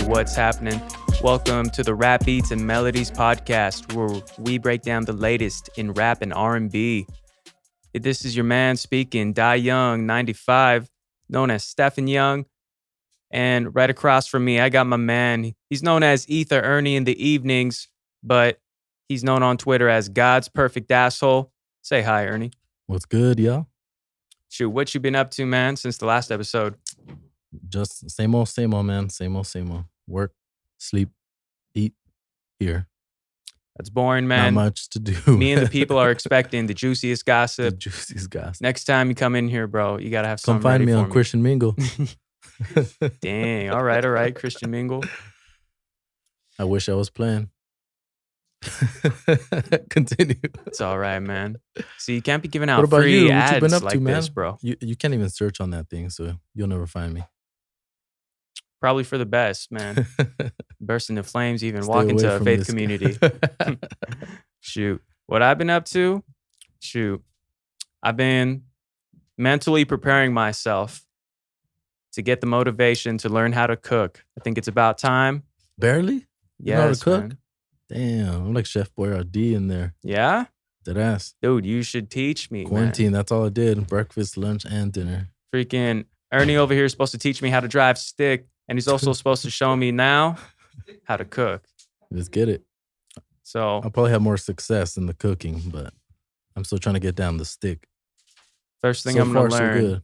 what's happening? Welcome to the Rap Beats and Melodies podcast, where we break down the latest in rap and R&B. This is your man speaking, Die Young 95, known as Stephen Young. And right across from me, I got my man. He's known as Ether Ernie in the evenings, but he's known on Twitter as God's Perfect Asshole. Say hi, Ernie. What's good, y'all? Shoot, what you been up to, man, since the last episode? Just same old, man. Same old. Work, sleep, eat, here. That's boring, man. Not much to do. Me and the people are expecting the juiciest gossip. The juiciest gossip. Next time you come in here, bro, you got to have something Come find ready me for on Christian Mingle. Dang. All right. Christian Mingle. I wish I was playing. Continue. It's all right, man. See, you can't be giving out What about free you? What ads you been up like to, man? this, bro. You can't even search on that thing, so you'll never find me. Probably for the best, man. Burst into flames, even Stay walk into away a from faith this community. guy. Shoot. What I've been up to? Shoot. I've been mentally preparing myself to get the motivation to learn how to cook. I think it's about time. Barely? You know how to Yes, cook? man. Damn, I'm like Chef Boyardee in there. Yeah? Dead ass. Dude, you should teach me, man. Quarantine, that's all I did. Breakfast, lunch, and dinner. Freaking Ernie over here is supposed to teach me how to drive stick, and he's also supposed to show me now how to cook. Let's get it. So, I'll probably have more success in the cooking, but I'm still trying to get down the stick. first thing So I'm going to far, so learn good.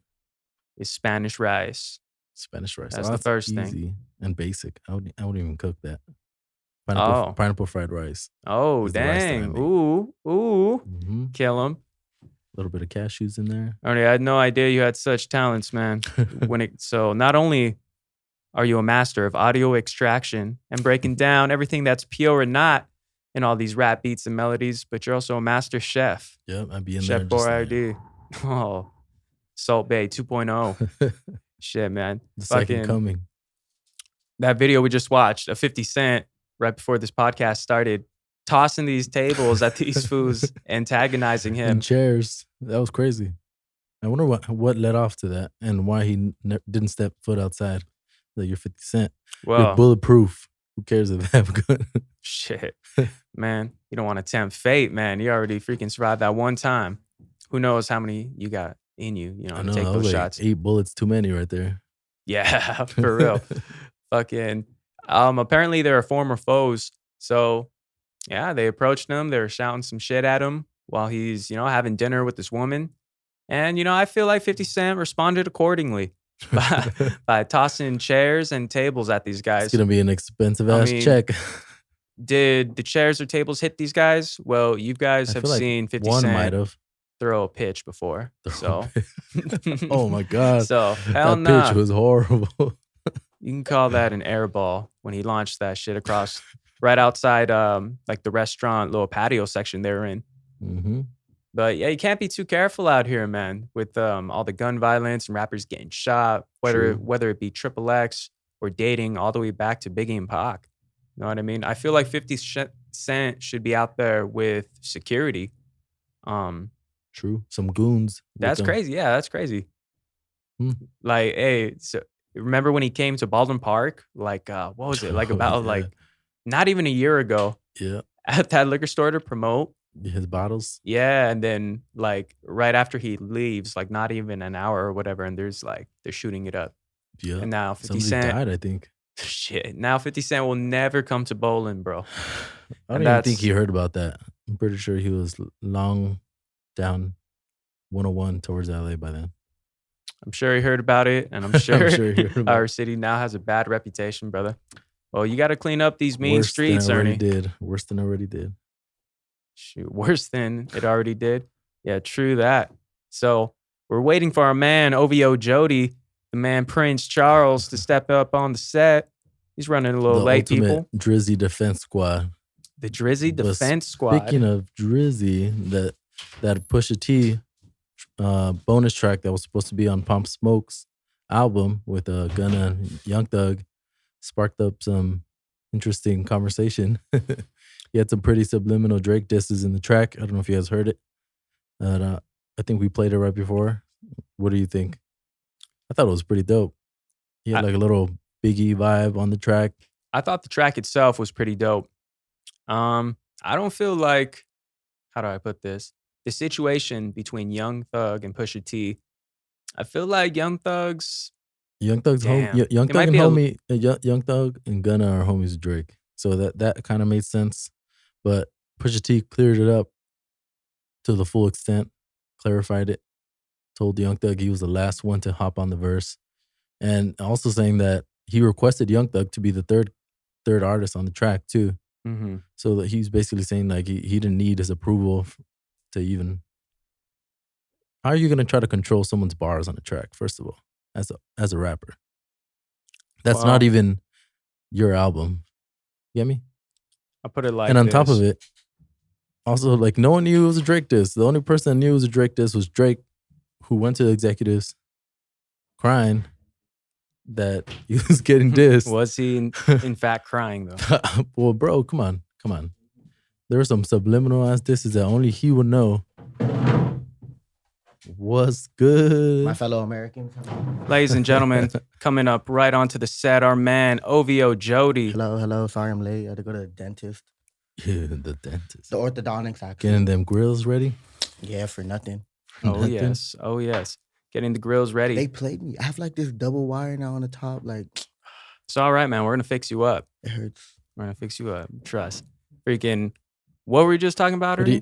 is Spanish rice. Spanish rice. That's the first thing. easy and basic. I wouldn't even cook that. Oh. Pineapple fried rice. Oh, Is the rice that I dang. make. Ooh. Mm-hmm. Kill him. A little bit of cashews in there. Ernie, I had no idea you had such talents, man. So not only are you a master of audio extraction and breaking down everything that's pure and not in all these rap beats and melodies, but you're also a master chef. Yep, I'd be in Chef there. Just like, Boyardee. Oh, Salt Bay 2.0. Shit, man. the second Fucking- coming. That video we just watched of 50 Cent right before this podcast started, tossing these tables at these fools, antagonizing him. And chairs. That was crazy. I wonder what led off to that and why he didn't step foot outside. That you're 50 Cent. You're Well, bulletproof. Who cares if they have a gun? shit, man. You don't want to tempt fate, man. You already freaking survived that one time. Who knows how many you got in you, I to know. take I those was like shots. 8 bullets too many right there. Yeah, for real. Fucking, apparently they're former foes. So, yeah, they approached him. They were shouting some shit at him while he's, having dinner with this woman. And, I feel like 50 Cent responded accordingly by tossing chairs and tables at these guys. It's gonna be an expensive I ass mean, check. Did the chairs or tables hit these guys? Well, you guys I have feel like seen 50 one Cent might have. throw a pitch before. So, Oh my god. So, hell that no. pitch was horrible. You can call that an air ball when he launched that shit across right outside like the restaurant little patio section they were in. Mm-hmm. But yeah, you can't be too careful out here, man, with all the gun violence and rappers getting shot, True. whether it be Triple X or dating all the way back to Biggie and Pac. You know what I mean? I feel like 50 Cent should be out there with security. True. Some goons. with That's them. crazy. Yeah, that's crazy. Hmm. Like, hey, so remember when he came to Baldwin Park? Like, what was it? Like Oh, about yeah. like not even a year ago Yeah. at that liquor store to promote. His bottles. Yeah, and then like right after he leaves, like not even an hour or whatever, and they're shooting it up. Yeah. And now 50 Somebody Cent, died, I think. shit. Now 50 Cent will never come to bowling, bro. I don't And even think that's- he heard about that. I'm pretty sure he was long down 101 towards LA by then. I'm sure he heard about it, and I'm sure, sure he heard about our it. city now has a bad reputation, brother. Well, you got to clean up these mean Worse streets, than I already Ernie. did. Worse than I already did. Shoot, worse than it already did. Yeah, true that. So we're waiting for our man OVO Jody, the man Prince Charles, to step up on the set. He's running a little The late, ultimate people. Drizzy defense squad. The Drizzy But Defense Squad. Speaking of Drizzy, that Pusha T bonus track that was supposed to be on Pump Smoke's album with Gunna and Young Thug sparked up some interesting conversation. He had some pretty subliminal Drake disses in the track. I don't know if you guys heard it. I think we played it right before. What do you think? I thought it was pretty dope. He had like a little Biggie vibe on the track. I thought the track itself was pretty dope. I don't feel like, how do I put this? The situation between Young Thug and Pusha T, I feel like Young Thug's, Young Thug's damn, Young it Thug might and be a, homie, Young Thug and Gunna are homies with Drake. So that kind of made sense. But Pusha T cleared it up to the full extent, clarified it, told Young Thug he was the last one to hop on the verse. And also saying that he requested Young Thug to be the third artist on the track too. mhm. So that he's basically saying like he didn't need his approval to even. How are you gonna try to control someone's bars on a track? First of all, as a rapper, that's Well, not even your album. You get me? I'll put it like And on top of this. it, also like no one knew it was a Drake diss. The only person that knew it was a Drake diss was Drake, who went to the executives crying that he was getting dissed. Was he in fact crying though? Well, bro, come on. There were some subliminal ass disses that only he would know. What's good? My fellow Americans. Ladies and gentlemen, coming up right onto the set, our man OVO Jody. Hello. Sorry I'm late. I had to go to the dentist. Yeah, the dentist. The orthodontics, actually. Getting them grills ready. Yeah, for nothing. Oh Nothing. yes. Getting the grills ready. They played me. I have like this double wire now on the top. Like, It's all right, man. We're gonna fix you up. it hurts. We're gonna fix you up. Trust. Freaking. What were we just talking about? But Ernie?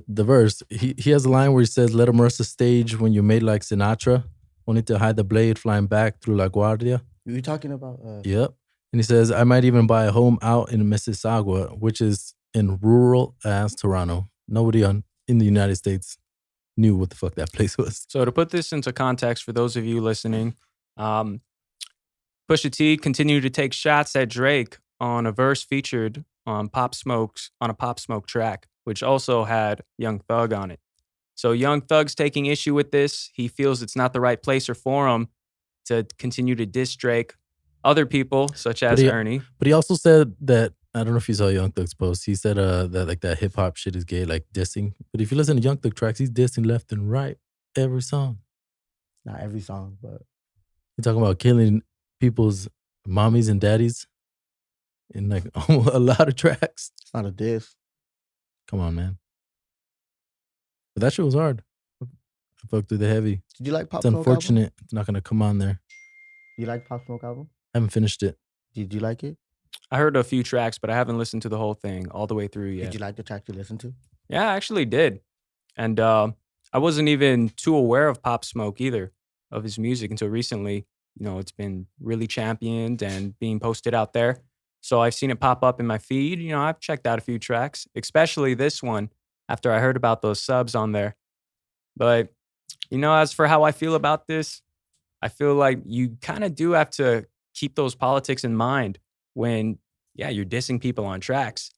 the verse. He has a line where he says, "Let him rush the stage when you're made like Sinatra, only to hide the blade flying back through La Guardia." You talking about? Yep. And he says, "I might even buy a home out in Mississauga, which is in rural ass Toronto. Nobody in the United States knew what the fuck that place was." So to put this into context for those of you listening, Pusha T continued to take shots at Drake on a verse featured on a Pop Smoke track, which also had Young Thug on it. So Young Thug's taking issue with this. He feels it's not the right place or forum to continue to diss Drake. Other people, such as Ernie. But he also said that, I don't know if you saw Young Thug's post. He said that like that hip hop shit is gay, like dissing. But if you listen to Young Thug tracks, he's dissing left and right every song. Not every song, but He's talking about killing people's mommies and daddies in like a lot of tracks. it's not a diss. Come on, man. But that shit was hard. I fucked with the heavy. Did you like Pop It's Smoke album? unfortunate it's not gonna come on there. You like Pop Smoke album? I haven't finished it. Did you like it? I heard a few tracks, but I haven't listened to the whole thing all the way through yet. Did you like the track you listened to? Yeah, I actually did. And I wasn't even too aware of Pop Smoke either, of his music until recently. You know, it's been really championed and being posted out there. So I've seen it pop up in my feed. You know, I've checked out a few tracks, especially this one after I heard about those subs on there. But, you know, as for how I feel about this, I feel like you kind of do have to keep those politics in mind when, yeah, you're dissing people on tracks.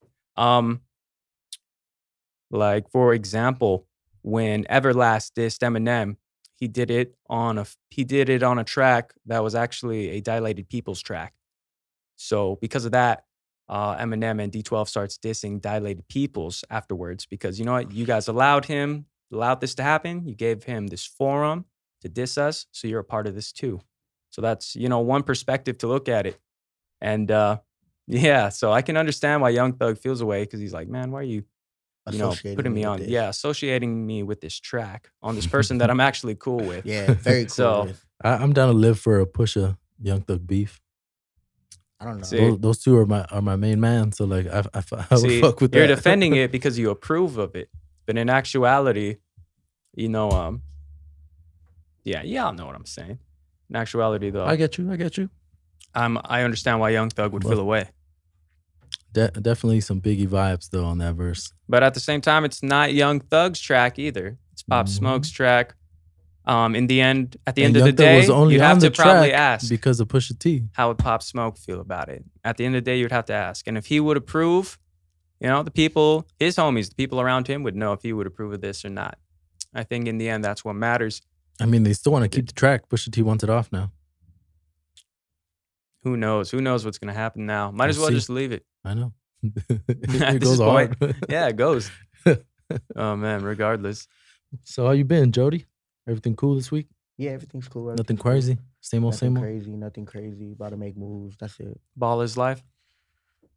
Like, for example, when Everlast dissed Eminem, he did it on a track that was actually a Dilated Peoples track. So because of that, Eminem and D12 starts dissing Dilated Peoples afterwards because, you know what, you guys allowed this to happen. You gave him this forum to diss us, so you're a part of this too. So that's, you know, one perspective to look at it. And yeah, so I can understand why Young Thug feels away because he's like, man, why are you know, putting me on, associating me with this track on this person that I'm actually cool with. Yeah, very cool. So, with. I'm down to live for a Pusha Young Thug beef. I don't know. See, Those two are my main man. So like I would see, fuck with that. you're defending it because you approve of it, but in actuality, you know, yeah, y'all know what I'm saying. In actuality, though, I get you. I understand why Young Thug would feel away. Definitely some Biggie vibes though on that verse. But at the same time, it's not Young Thug's track either. It's Pop Mhm. Smoke's track. At the end of Young the Thug day, was only you'd on have the to probably track ask, because of Pusha T. how would Pop Smoke feel about it? At the end of the day, you'd have to ask. And if he would approve, you know, the people, his homies, the people around him would know if he would approve of this or not. I think in the end, that's what matters. I mean, they still want to keep the track. Pusha T wants it off now. Who knows? Who knows what's going to happen now? Might as We'll well see. just leave it. I know. At It this goes hard. Yeah, it goes. Oh, man, regardless. So how you been, Jody? Everything cool this week? Yeah, everything's cool. Nothing everything's cool. crazy? Same old, Nothing same old? crazy. Nothing crazy. About to make moves. That's it. Ball is life.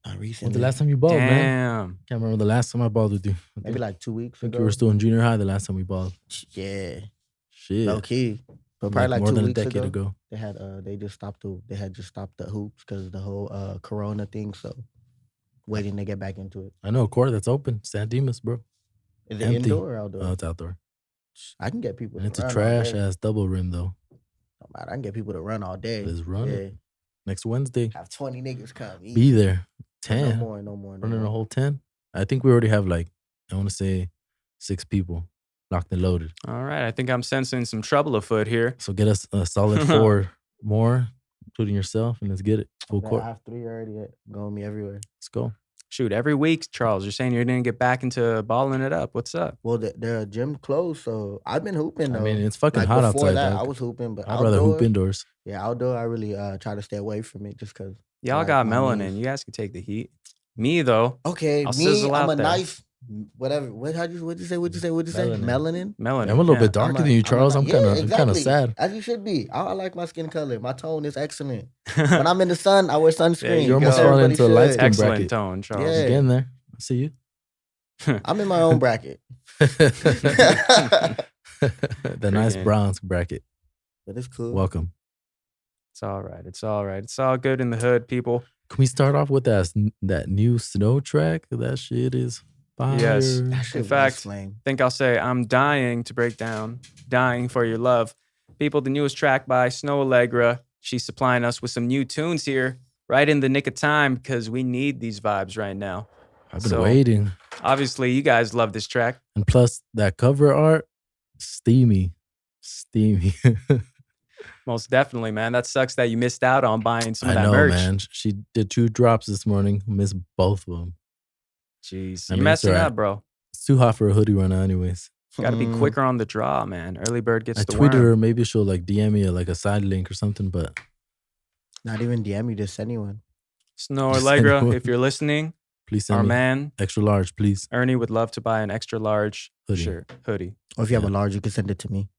Not When's recently. the last time you balled, man? Damn. Can't remember the last time I balled with you. Maybe like 2 weeks I think ago. you were still in junior high the last time we balled. Yeah, Shit. low key. But probably like more 2 than a weeks decade ago. they had just stopped the hoops because of the whole Corona thing. So waiting to get back into it. I know a court that's open. San Dimas, bro. Is it Empty. indoor or outdoor? Oh, it's outdoor. I can get people. And it's to a run trash all day. ass double rim though. Don't matter. I can get people to run all day. Let's run Yeah. it. Next Wednesday. Have 20 niggas come. Be there. 10. No more. Running a whole 10. I think we already have like, I want to say 6 people locked and loaded. All right. I think I'm sensing some trouble afoot here. So get us a solid 4 more, including yourself, and let's get it. Full court. I have 3 already going me everywhere. Let's go. Shoot, every week, Charles, you're saying you're going to get back into balling it up. What's up? Well, their gym closed, so I've been hooping though. I mean, it's fucking like hot before outside. that, dog. I was hooping, but I'd rather hoop indoors. Yeah, outdoor, I really try to stay away from it just because. Y'all like, got my melanin. knees. You guys can take the heat. Me, though, Okay, I'll me, sizzle I'm out a there. nice, whatever. What'd you say? Melanin. melanin. I'm a little yeah. bit darker than you, Charles. I'm kind of exactly. sad. As you should be. I like my skin color. My tone is excellent. When I'm in the sun, I wear sunscreen. you're almost because falling everybody into a light should. skin Excellent bracket. tone, Charles. Yeah. Again there. I see you. I'm in my own bracket. The nice Freaking- bronze bracket. But it's cool. Welcome. It's all right. It's all right. It's all good in the hood, people. Can we start off with that new snow track? That shit is fire. Yes. That shit In was fact, flame. I think I'll say I'm dying to break down, dying for your love. People, the newest track by Snow Allegra. She's supplying us with some new tunes here, right in the nick of time, because we need these vibes right now. I've been So- waiting. Obviously, you guys love this track. And plus, that cover art, steamy. Steamy. Most definitely, man. That sucks that you missed out on buying some of I that know, merch. man. She did 2 drops this morning. Missed both of them. Jeez. I You're mean, it's messing all right. up, bro. It's too hot for a hoodie right now anyways. Got to be quicker on the draw, man. Early bird gets I the tweeted worm. her. Maybe she'll like DM me like a side link or something, but Not even DM me, just anyone. Snow Just Allegra, anyone. if you're listening, please send our me man, extra large, please. Ernie, would love to buy an extra large Hoodie. hoodie. Or if you have Yeah. a large, you can send it to me.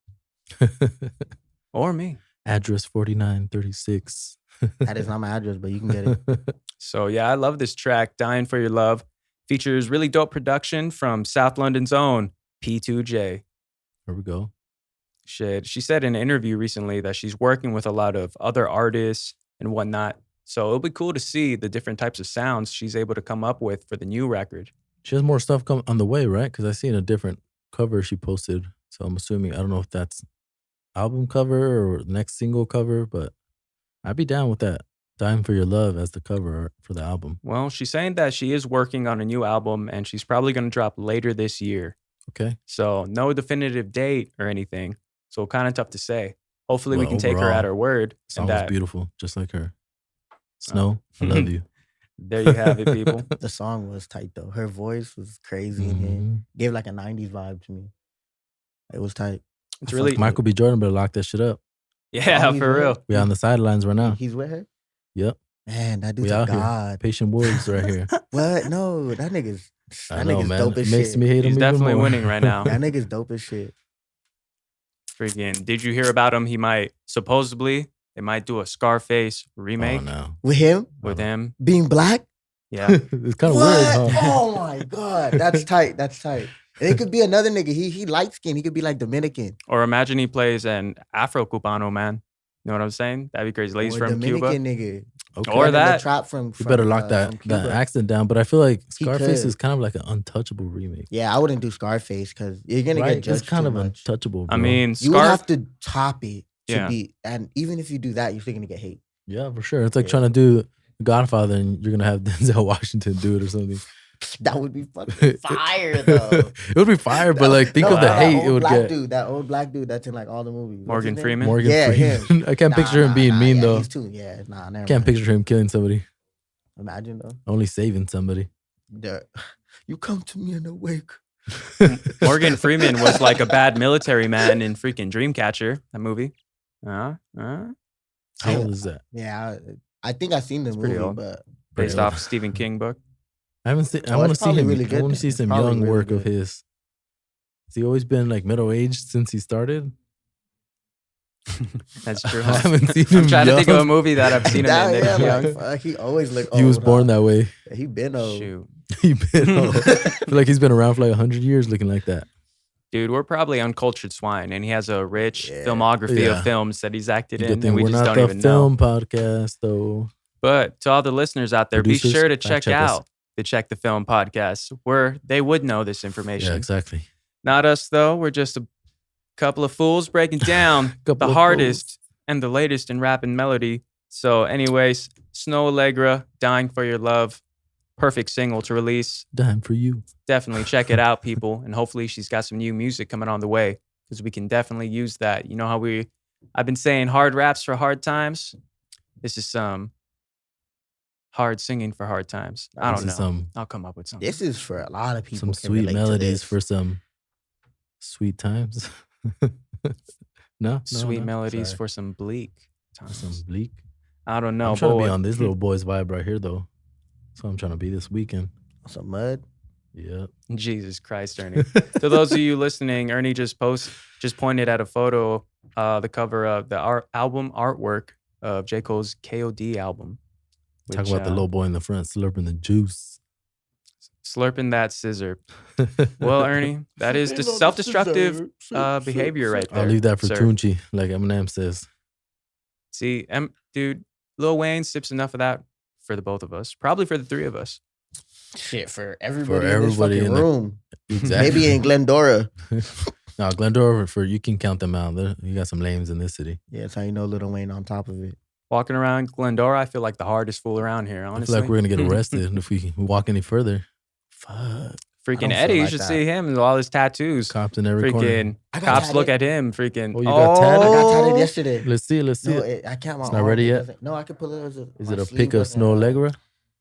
Or me. Address 4936. That is not my address, but you can get it. So yeah, I love this track, Dying for Your Love. Features really dope production from South London's own P2J. Here we go. Shit. She said in an interview recently that she's working with a lot of other artists and whatnot. So it'll be cool to see the different types of sounds she's able to come up with for the new record. She has more stuff come on the way, right? Because I seen a different cover she posted. So I'm assuming, I don't know if that's album cover or next single cover, but I'd be down with that. Dying for Your Love as the cover art for the album. Well, she's saying that she is working on a new album and she's probably going to drop later this year. Okay. So no definitive date or anything. So kind of tough to say. Hopefully we Well, can take her overall, at her word. Song And was that, beautiful, just like her. Snow, I love you. there you have it, people. The song was tight though. Her voice was crazy in here. Mhm. Gave like a 90s vibe to me. It was tight. It's I really, fucked Michael B. Jordan better lock that shit up. yeah, Oh, he's for right. real. We on the sidelines right now. He's with her? Yep. Man, that dude's We a out here. god. Patient Woods right here. What? No, that nigga's I know, man. dope It as makes shit. me hate him He's even definitely more. winning right now. That nigga's dope as shit. Freaking, did you hear about him? He might, supposedly, they might do a Scarface remake Oh, no. With him with him. being black? Yeah. It's kind of weird, huh? Oh my god, that's tight. That's tight. And it could be another nigga. He light skinned. He could be like Dominican Or imagine he plays an Afro-Cubano man. You know what I'm saying? That'd be crazy. Ladies or from Dominican Cuba. nigga. Okay. Or Running the that. trap from. We better lock from that Cuba. accent down. But I feel like He Scarface could. is kind of like an untouchable remake. Yeah, I wouldn't do Scarface because you're gonna Right? get judged It's kind too of much. untouchable, bro. I mean, You would Scarf. have to top it to Yeah. be, and even if you do that, you're still gonna get hate. Yeah, for sure. It's like Yeah. trying to do Godfather and you're going to have Denzel Washington do it or something. That would be fucking fire though. It would be fire, but like think No, of the that hate old it would black get. Dude, that old black dude that's in like all the movies. What's Morgan his name? Freeman? Morgan Yeah, Freeman. him. I can't picture him being mean yeah, though. He's too, yeah, nah, never Can't mind. picture him killing somebody. Imagine though. Only saving somebody. You come to me in the wake. Morgan Freeman was like a bad military man in freaking Dreamcatcher, that movie. How I- old is that? Yeah, I think I've seen the pretty movie, old. but Based Yeah. off Stephen King book. I haven't seen. I Oh, want to it's see probably him. really I good want to then. see some Probably young really work of good. his. Has he always been like middle aged since he started? That's true. I haven't seen him I'm trying to think of a young. movie that I've seen him in. that Yeah, young. like, he always looked old. He was born huh? that way. Yeah, he been old. Shoot. He been old. I feel like he's been around for like 100 years looking like that. Dude, we're probably uncultured swine, and he has a rich Yeah. filmography Yeah. of films that he's acted Good in, thing and we we're just not don't the even film know. podcast, though. But to all the listeners out there, Producers, be sure to fact check check us. out the Check the Film podcast, where they would know this information. Yeah, exactly. Not us, though. We're just a couple of fools breaking down Couple the of hardest and the latest in rap and melody. So, anyways, Snow Allegra, Dying for Your Love, perfect single to release. Dying for you. Definitely check it out, people. And hopefully she's got some new music coming on the way, because we can definitely use that. You know how I've been saying hard raps for hard times. This is some hard singing for hard times. I don't This is know. I'll come up with something. This is for a lot of people. some can sweet relate to melodies this. for some sweet times. No, Sweet melodies Sorry. for some bleak For times. some bleak. I don't know. I'm trying to be boy. on this little boy's vibe right here, though. So I'm trying to be this weekend. Some mud. Yeah. Jesus Christ, Ernie. To those of you listening, Ernie just pointed at a photo, the cover of the album artwork of J. Cole's KOD album. Talk which, about the little boy in the front slurping the juice. Slurping that scissor. Well, Ernie, that is the self-destructive behavior right there. I'll leave that for sir. Tunchi, like Eminem says. See, dude, Lil Wayne sips enough of that for the both of us. Probably for the three of us. Shit for everybody, everybody in in this the- fucking room. Exactly. Maybe in Glendora. No, Glendora, you can count them out. You got some lames in this city. Yeah, that's how you know Lil Wayne on top of it. Walking around Glendora, I feel like the hardest fool around here, honestly. I feel like we're going to get arrested if we walk any further. Fuck. I Freaking don't Eddie, feel you like should that. see him and all his tattoos. Cops in every corner. Freaking I got cops look tatted. at him. Freaking. Oh, you got tatted? I got Oh, tatted yesterday. Let's see it. Let's see No, it. I can't. My It's not arm ready yet? doesn't- No, I can pull it. Is my it a sleeve pic of wasn't, Snow Allegra?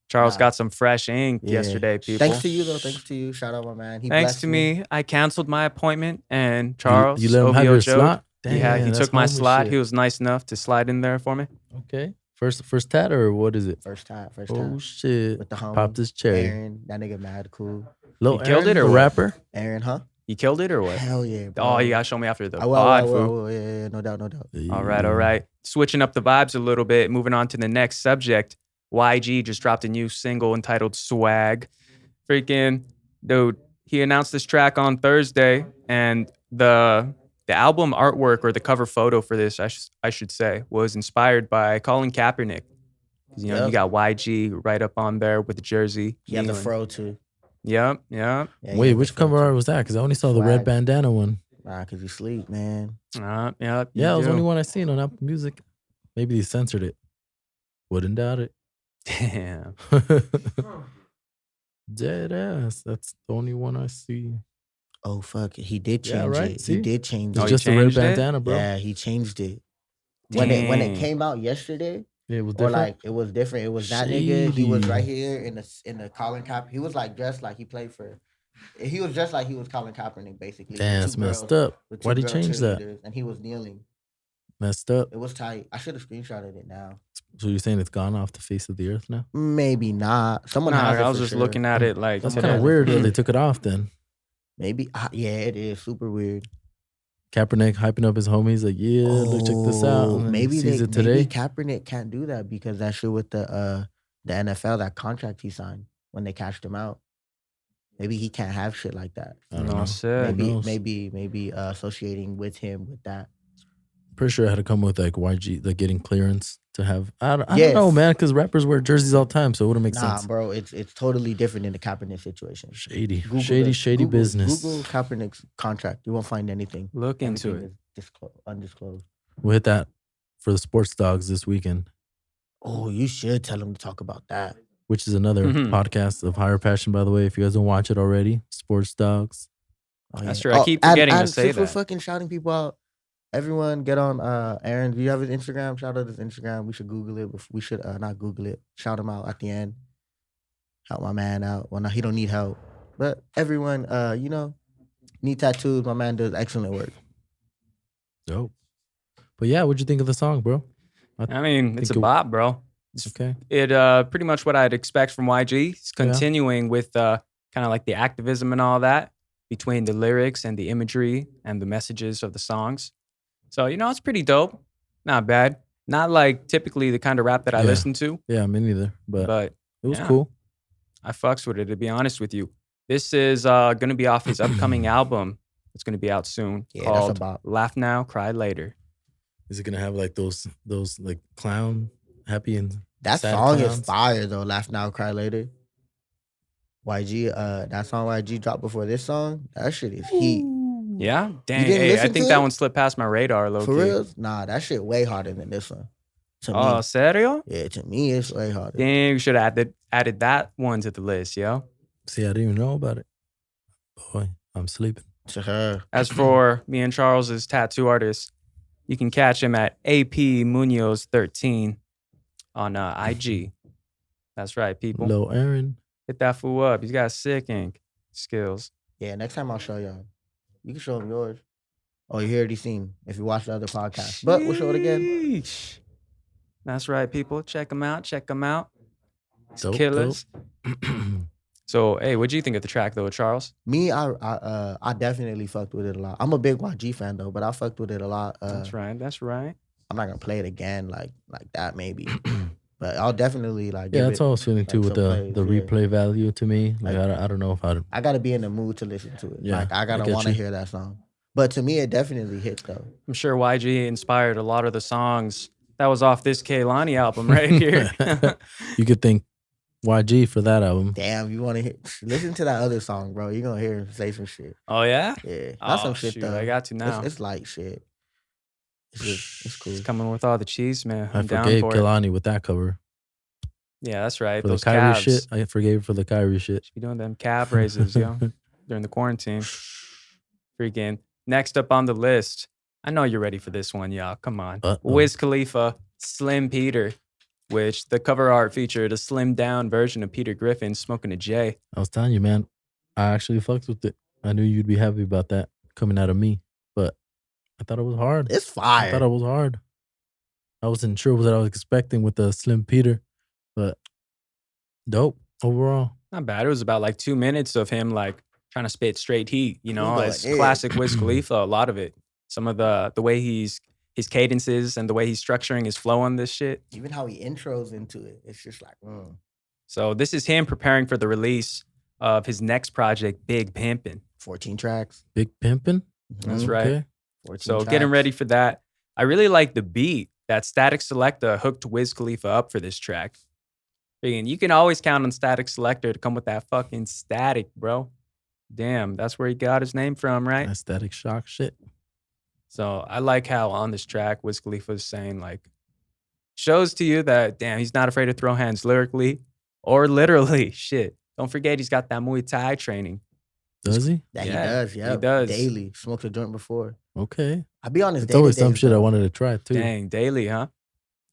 Charles Nah. got some fresh ink Yeah. yesterday, people. Thanks to you, though. Thanks to you. Shout out, my man. He Thanks blessed to me, I canceled my appointment, and Charles, You let him have OVO your Joe, slot? Yeah, he Damn, took my that's homie slot. shit. He was nice enough to slide in there for me. Okay. First tat or what is it? First time. Oh, shit. With the homie. Popped his cherry. Aaron. That nigga mad cool. Lil You killed Aaron, it or the what? rapper? Aaron, huh? You killed it or what? Hell yeah, bro. Oh, you gotta show me after the I will, pod, I will, I fool. will. Yeah, no doubt, no doubt. All right. Switching up the vibes a little bit, moving on to the next subject. YG just dropped a new single entitled Swag. Freaking, dude, he announced this track on Thursday, and the album artwork or the cover photo for this, I should say, was inspired by Colin Kaepernick. 'Cause, you know, you got YG right up on there with the jersey. You have the Kneeling. fro, too. Yep. Yeah, you Wait, have the which fro, cover too. art was that? Because I only saw the red Swag. bandana one. Nah, because you sleep, man. Yep. Yeah, it was the only one I seen on Apple Music. Maybe they censored it. Wouldn't doubt it. Damn. Dead ass. That's the only one I see. Oh, fuck. He did Yeah, change right, it. see? He did change Oh, It's he it. just a red changed it? bandana, bro. Yeah, he changed it. When it Dang. came out yesterday, It was or different. like it was different. It was that nigga. He was Shady. right here in the Colin Kaepernick. He was like dressed like he played for. He was dressed like he was Colin Kaepernick, basically. with Damn, two it's messed girls- up. with Why'd two he girl change that? cheerleaders, and he was kneeling. Messed up. It was tight. I should have screenshotted it now. So you're saying it's gone off the face of the earth now? Maybe not. Someone Nah, has it I was for just sure. looking at it like That's Someone kind has of it weird for that sure. they took it off then. Maybe. Yeah, it is super weird. Kaepernick hyping up his homies like, yeah, look, check this out. And then Maybe sees they, it today. maybe Kaepernick can't do that because that shit with the NFL, that contract he signed when they cashed him out. Maybe he can't have shit like that. I don't No, know. sick. Maybe, knows? maybe associating with him with that. Pretty sure it had to come with like YG, like getting clearance to have. I don't Yes. know, man, because rappers wear jerseys all the time, so it wouldn't make Nah, sense. bro, it's totally different in the Kaepernick situation. Shady, Google shady, it. shady Google- business. Google Kaepernick's contract. You won't find anything. Look into Everything it. is undisclosed. We'll hit that for the sports dogs this weekend, Oh, you should tell him to talk about that. which is another Mhm. podcast of Higher Passion, by the way. If you guys don't watch it already, sports dogs. Oh, That's true. I keep forgetting to say since we're that. fucking shouting people out. Everyone get on Aaron. Do you have his Instagram? Shout out his Instagram. We should Google it. We should not Google it. Shout him out at the end. Help my man out. Well, no, he don't need help. But everyone, need tattoos. My man does excellent work. Dope. But yeah, what'd you think of the song, bro? I mean, it's a think it- bop, bro. It's Okay. pretty much what I'd expect from YG. He's Yeah. continuing with kind of like the activism and all that between the lyrics and the imagery and the messages of the songs. So, it's pretty dope. Not bad. Not like typically the kind of rap that I Yeah. listen to, Yeah, me neither. But it was yeah. cool. I fucks with it, to be honest with you. This is going to be off his upcoming album. It's going to be out soon, Yeah, called that's about. Laugh Now, Cry Later. Is it gonna have like those like clown happy and That sad song clowns? is fire though. Laugh Now, Cry Later. YG, that song YG dropped before this song, that shit is heat. Yeah? Dang. didn't Hey, I listen think to that it? one slipped past my radar, low For key. real? Nah, that shit way harder than this one. To Oh, me. serio? Yeah, to me it's way harder. Dang, we should have added that one to the list, yo. See, I didn't even know about it. Boy, I'm sleeping. To her. As for me and Charles's tattoo artist, you can catch him at AP Munoz 13 on IG. That's right, people. Lil Aaron. Hit that fool up. He's got sick ink skills. Yeah, next time I'll show y'all. You can show them yours. Oh, you already seen if you watch the other podcast. But we'll show it again. Sheesh. That's right, people. Check them out. Check them out. It's Dope, killers. So, hey, what'd you think of the track, though, Charles? Me, I definitely fucked with it a lot. I'm a big YG fan though, but I fucked with it a lot. That's right. That's right. I'm not gonna play it again like that maybe. But I'll definitely like. Yeah, give that's it, all I was feeling too like, with some the plays, yeah. replay value to me. Like Like- I don't know if I'd. I gotta be in the mood to listen to it. Yeah, Like I I gotta get want to you. hear that song. But to me, it definitely hits though. I'm sure YG inspired a lot of the songs that was off this Kehlani album right here. You could think YG for that album. Damn, you want to listen to that other song, bro? You're gonna hear him say some shit. Oh, yeah? Yeah, that's Oh, some shit shoot, though. I got to now. It's light shit. It's cool. It's coming with all the cheese, man. I I'm down forgave for it. Kehlani with that cover. Yeah, that's right. For the Those Kyrie calves. shit. I forgave for the Kyrie shit. Be doing them calf raises, yo, during the quarantine. Freaking. Next up on the list. I know you're ready for this one, y'all. Come on. Uh-oh. Wiz Khalifa, Slim Peter, which the cover art featured a slimmed down version of Peter Griffin smoking a J. I was telling you, man. I actually fucked with it. I knew you'd be happy about that coming out of me, but I thought it was hard. It's I fire. thought it was hard. I wasn't sure what I was expecting with the Slim Peter, but dope overall. Not bad. It was about like 2 minutes of him like trying to spit straight heat. You know, going it's in. classic Wiz Khalifa. A lot of it. Some of the way his cadences and the way he's structuring his flow on this shit. Even how he intros into it, it's just like, So this is him preparing for the release of his next project, Big Pimpin'. 14 tracks. Big pimpin'. That's right. 14 So tracks. getting ready for that. I really like the beat that Static Selecta hooked Wiz Khalifa up for this track. Freaking, you can always count on Static Selector to come with that fucking static, bro. Damn, that's where he got his name from, right? That Static Shock shit. So I like how on this track, Wiz Khalifa is saying like, shows to you that, damn, he's not afraid to throw hands lyrically or literally. Shit. Don't forget he's got that Muay Thai training. Does he? That Yeah, he does, yeah. he does. Daily. Smoked a joint before. Okay. I be honest. It's always some shit I wanted to try too. Dang, daily, huh?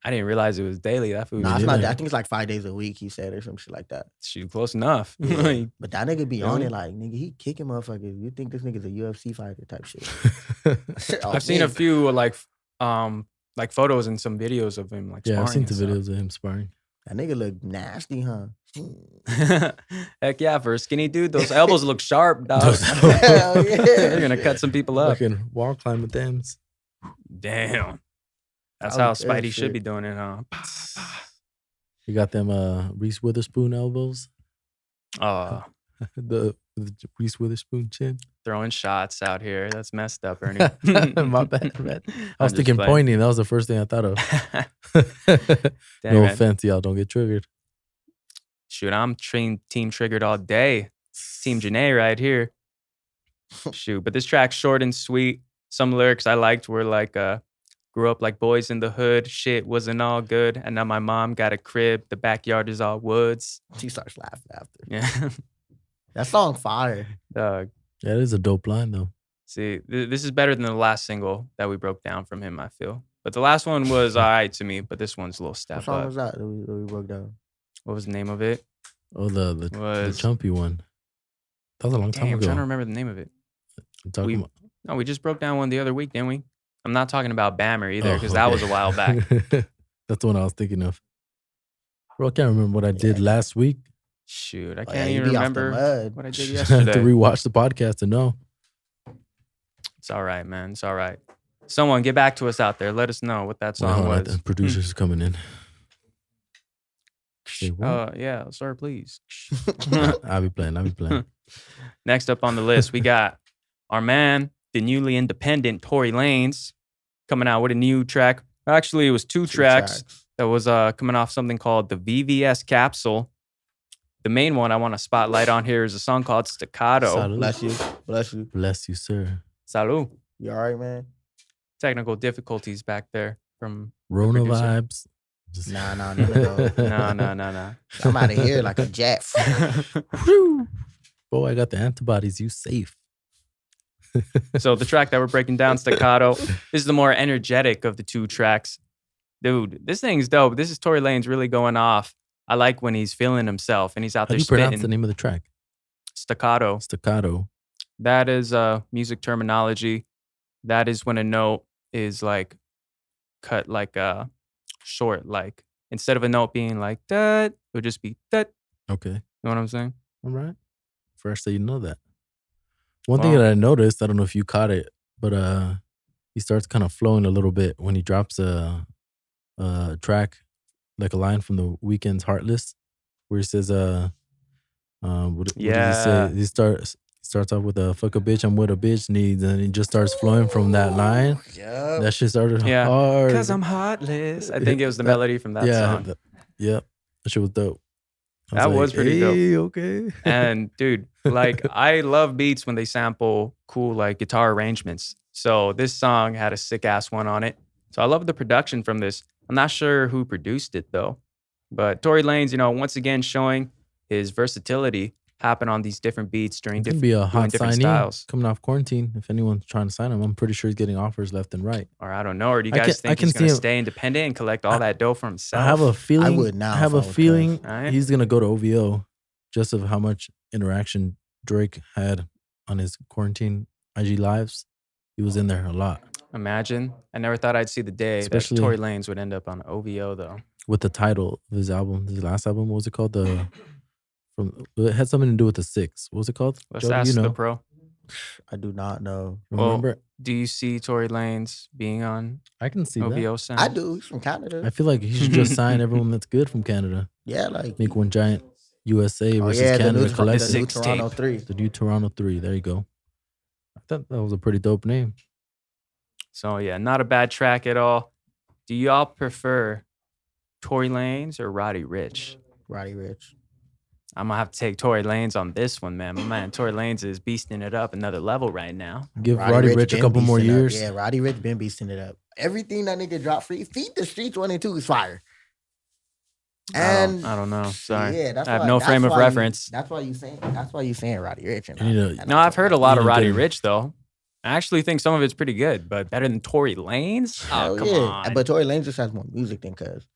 I didn't realize it was daily. That food Nah, was it's not. Yeah. I think it's like 5 days a week. He said or some shit like that. shoot close enough. Yeah. But that nigga be on Yeah. it like nigga. He kicking motherfuckers. You think this nigga's a UFC fighter type shit? Shit I've off seen a me. few like photos and some videos of him like Yeah, I've sparring seen the and videos of him sparring. That nigga look nasty, huh? stuff. Heck yeah, for a skinny dude, those elbows look sharp, dog. Those- Hell yeah. They're gonna cut some people up. Fucking wall climbing dams. Damn. That's That how was good Spidey shit. should be doing it, huh? You got them Reese Witherspoon elbows. Oh, the Reese Witherspoon chin. throwing shots out here. That's messed up, Ernie. My bad, man. I was thinking pointing. That was the first thing I thought of. Dang, No man. offense, y'all. Don't get triggered. Shoot, I'm team triggered all day. Team Janae right here. Shoot, but this track's short and sweet. Some lyrics I liked were like, grew up like boys in the hood. Shit wasn't all good. And now my mom got a crib. The backyard is all woods. He starts laughing after. Yeah. That song fire. Dog. Yeah, it is a dope line though. See, this is better than the last single that we broke down from him, I feel. But the last one was all right to me, but this one's a little What step song up. was that we broke down? What was the name of it? Oh, the Was chumpy one. That was a long Damn, time I'm ago. trying to remember the name of it. I'm talking we- about, No, we just broke down one the other week, didn't we? I'm not talking about Bammer either, because Oh, that was okay. a while back. That's the one I was thinking of. Bro, I can't remember what I did Yeah. last week. Shoot, I Oh, can't yeah, you even be off the remember mud. what I did to yesterday. rewatch the podcast to know. It's all right, man. It's all right. Someone get back to us out there. Let us know what that song Hold on, was. the producers coming in. Say what? Yeah, sir, please. I'll be playing. Next up on the list, we got our man, the newly independent Tory Lanez, coming out with a new track. Actually, it was two tracks that was coming off something called the VVS Capsule. The main one I want to spotlight on here is a song called Staccato. Salud. Bless you. Bless you. Bless you, sir. Salud. You all right, man? Technical difficulties back there from Rona producer. vibes. Nah, none of those. No. I'm out of here like a jet. Boy, I got the antibodies. You safe. So the track that we're breaking down, Staccato, is the more energetic of the two tracks. Dude, this thing's dope. This is Tory Lanez really going off. I like when he's feeling himself and he's out How do there you pronounce spitting. the name of the track? Staccato. Staccato. That is music terminology. That is when a note is like cut like short, like instead of a note being like that, it would just be that. Okay. You know what I'm saying? All right. First that you know that. One thing Well- that I noticed, I don't know if you caught it, but he starts kind of flowing a little bit when he drops a track, like a line from the Weeknd's Heartless, where he says, what does he say? He starts off with a fuck a bitch, I'm what a bitch needs, and he just starts flowing from that line. Yeah. That shit started Yeah. hard. Because I'm heartless. I think it was the melody from that song. Yep. That shit was dope. I That was pretty dope. "Hey, okay. And dude, like I love beats when they sample cool like guitar arrangements. So this song had a sick ass one on it. So I love the production from this. I'm not sure who produced it though. But Tory Lanez, once again showing his versatility happen on these different beats during It could be a hot different signee styles. coming off quarantine. If anyone's trying to sign him, I'm pretty sure he's getting offers left and right. Or I don't know. Or do you I guys can think he's see gonna him- stay independent and collect all that dough for himself? I have a feeling. would now I have if I a was feeling Cuz. Alright. he's gonna go to OVO, just of how much interaction Drake had on his quarantine IG lives. He was in there a lot Imagine. I never thought I'd see the day Especially- that Tory Lanez would end up on OVO though. with the title of his album, his last album. What was it called? It had something to do with the Six. What was it called? Let's Jody, ask you know. the pro. I do not know. Remember? Do you see Tory Lanez being on I can see that. OVO soon? I do. He's from Canada. I feel like he should just sign everyone that's good from Canada. Yeah, like Make one giant USA versus the Canada new, the collective. new Six Toronto tape. 3. The new Toronto 3. There you go. I thought that was a pretty dope name. So yeah, not a bad track at all. Do y'all prefer Tory Lanez or Roddy Ricch? Roddy Ricch. I'm gonna have to take Tory Lanez on this one, man. My man Tory Lanez is beasting it up another level right now. Give Roddy Ricch a been couple more beasting up. years. Yeah, Roddy Ricch been beasting it up. Everything that nigga dropped free, Feed the Streets 1 and 2 is fire. And I don't know. Sorry. Yeah, that's I have why- no that's frame of why you- reference. That's why you saying Roddy Ricch. And You know- and No, I'm I've heard a talking lot You of know, Roddy dude. Ricch though. I actually think some of it's pretty good, but better than Tory Lanez? Hell Oh, come yeah. on. But Tory Lanez just has more music than Cuz.